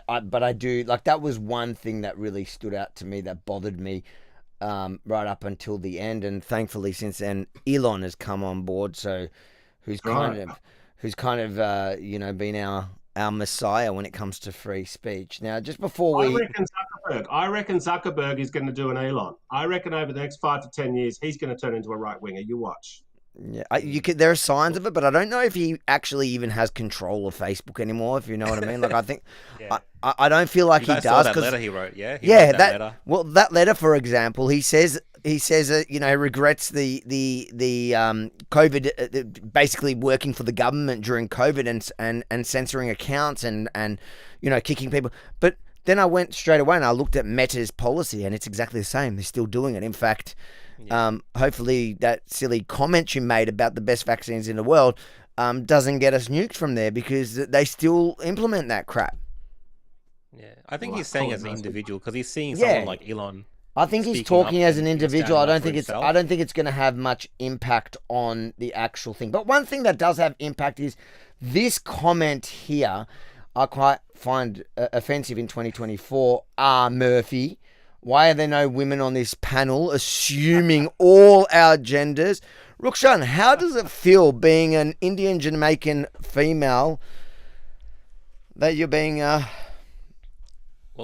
But I do, like, that was one thing that really stood out to me, that bothered me right up until the end. And thankfully, since then, Elon has come on board. So, who's kind of been our messiah when it comes to free speech. Now, just before I reckon Zuckerberg is going to do an Elon. I reckon over the next 5 to 10 years, he's going to turn into a right winger. You watch. Yeah, there are signs of it, but I don't know if he actually even has control of Facebook anymore. If you know what I mean, like I think, Yeah. I don't feel like You he guys saw does that because letter he wrote, yeah? He yeah, wrote that letter. well, that letter, for example, he says you know, regrets the COVID, basically working for the government during COVID and censoring accounts and you know, kicking people. But then I went straight away and I looked at Meta's policy, and it's exactly the same. They're still doing it. In fact, hopefully that silly comment you made about the best vaccines in the world doesn't get us nuked from there, because they still implement that crap. Yeah, I think he's saying as an individual, because he's seeing Yeah. someone like Elon. I think he's speaking talking up as an and individual. I standing up don't for think it's. himself. I don't think it's going to have much impact on the actual thing. But one thing that does have impact is this comment here. I quite find offensive in 2024. Murphy, why are there no women on this panel? Assuming all our genders. Rukshan, how does it feel being an Indian Jamaican female that you're being Well,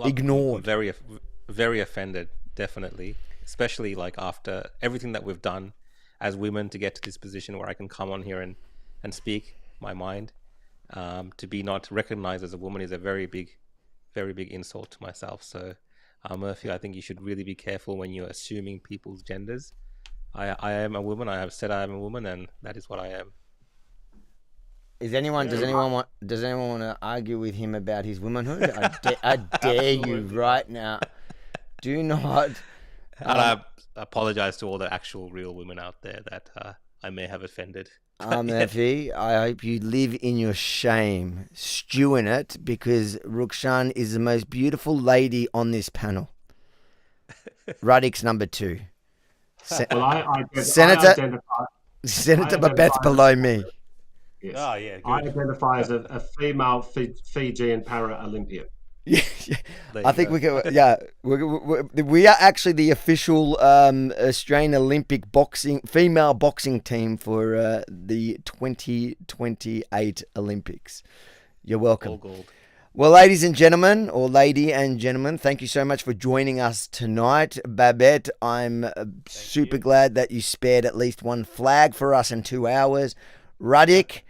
ignored? I'm very offended, definitely. Especially like after everything that we've done as women to get to this position where I can come on here and speak my mind. To be not recognized as a woman is a very big insult to myself. So, Murphy, I think you should really be careful when you're assuming people's genders. I am a woman. I have said I am a woman, and that is what I am. Does anyone want to argue with him about his womanhood? I dare you right now. Do not. And I apologize to all the actual real women out there that I may have offended. Murphy, I hope you live in your shame, stew in it, because Rukshan is the most beautiful lady on this panel. Radik's number 2. Well, I Senator identify. Babette's below me. Yes. Oh, yeah, good. I identify as a female Fijian para-Olympian. Yeah, There I you think go. we can. Yeah, we are actually the official Australian Olympic female boxing team for the 2028 Olympics. You're welcome. All gold. Well, ladies and gentlemen, or lady and gentlemen, thank you so much for joining us tonight. Babette, I'm super glad that you spared at least one flag for us in 2 hours. Radik,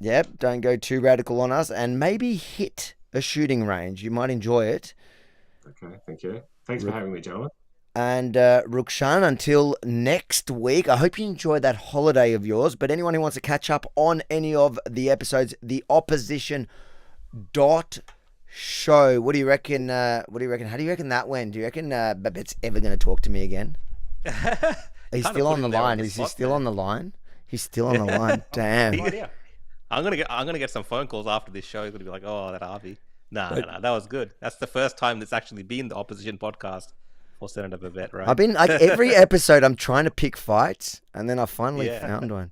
yep, don't go too radical on us, and maybe hit a shooting range. You might enjoy it. Okay, thank you. Thanks for having me, gentlemen. And Rukshan, until next week, I hope you enjoyed that holiday of yours. But anyone who wants to catch up on any of the episodes, the opposition.show. What do you reckon? How do you reckon that went? Do you reckon Babette's ever going to talk to me again? He's still on the line. Is he still on the line? He's still on the line. Damn. I'm gonna get some phone calls after this show. He's gonna be like, "Oh, that Harvey." Nah, that was good. That's the first time that's actually been the opposition podcast for Senator Babette, right? I've been like every episode. I'm trying to pick fights, and then I finally found one.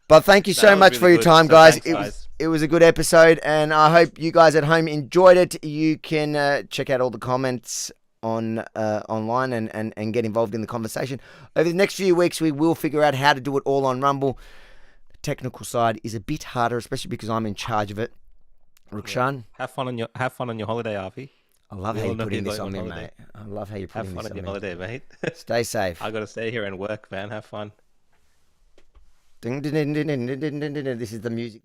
But thank you so much really for your good. time, So guys. thanks, It was a good episode, and I hope you guys at home enjoyed it. You can check out all the comments on online and get involved in the conversation. Over the next few weeks, we will figure out how to do it all on Rumble. The technical side is a bit harder, especially because I'm in charge of it. Rukshan, Have fun on your holiday, Harvey. I love how We you're all know putting you're this on going me, on holiday. mate. I love how you're Have putting fun this on on your me. holiday, mate. Stay safe. I gotta stay here and work, man. Have fun. Ding, ding, ding, ding, ding, ding, ding, ding. This is the music.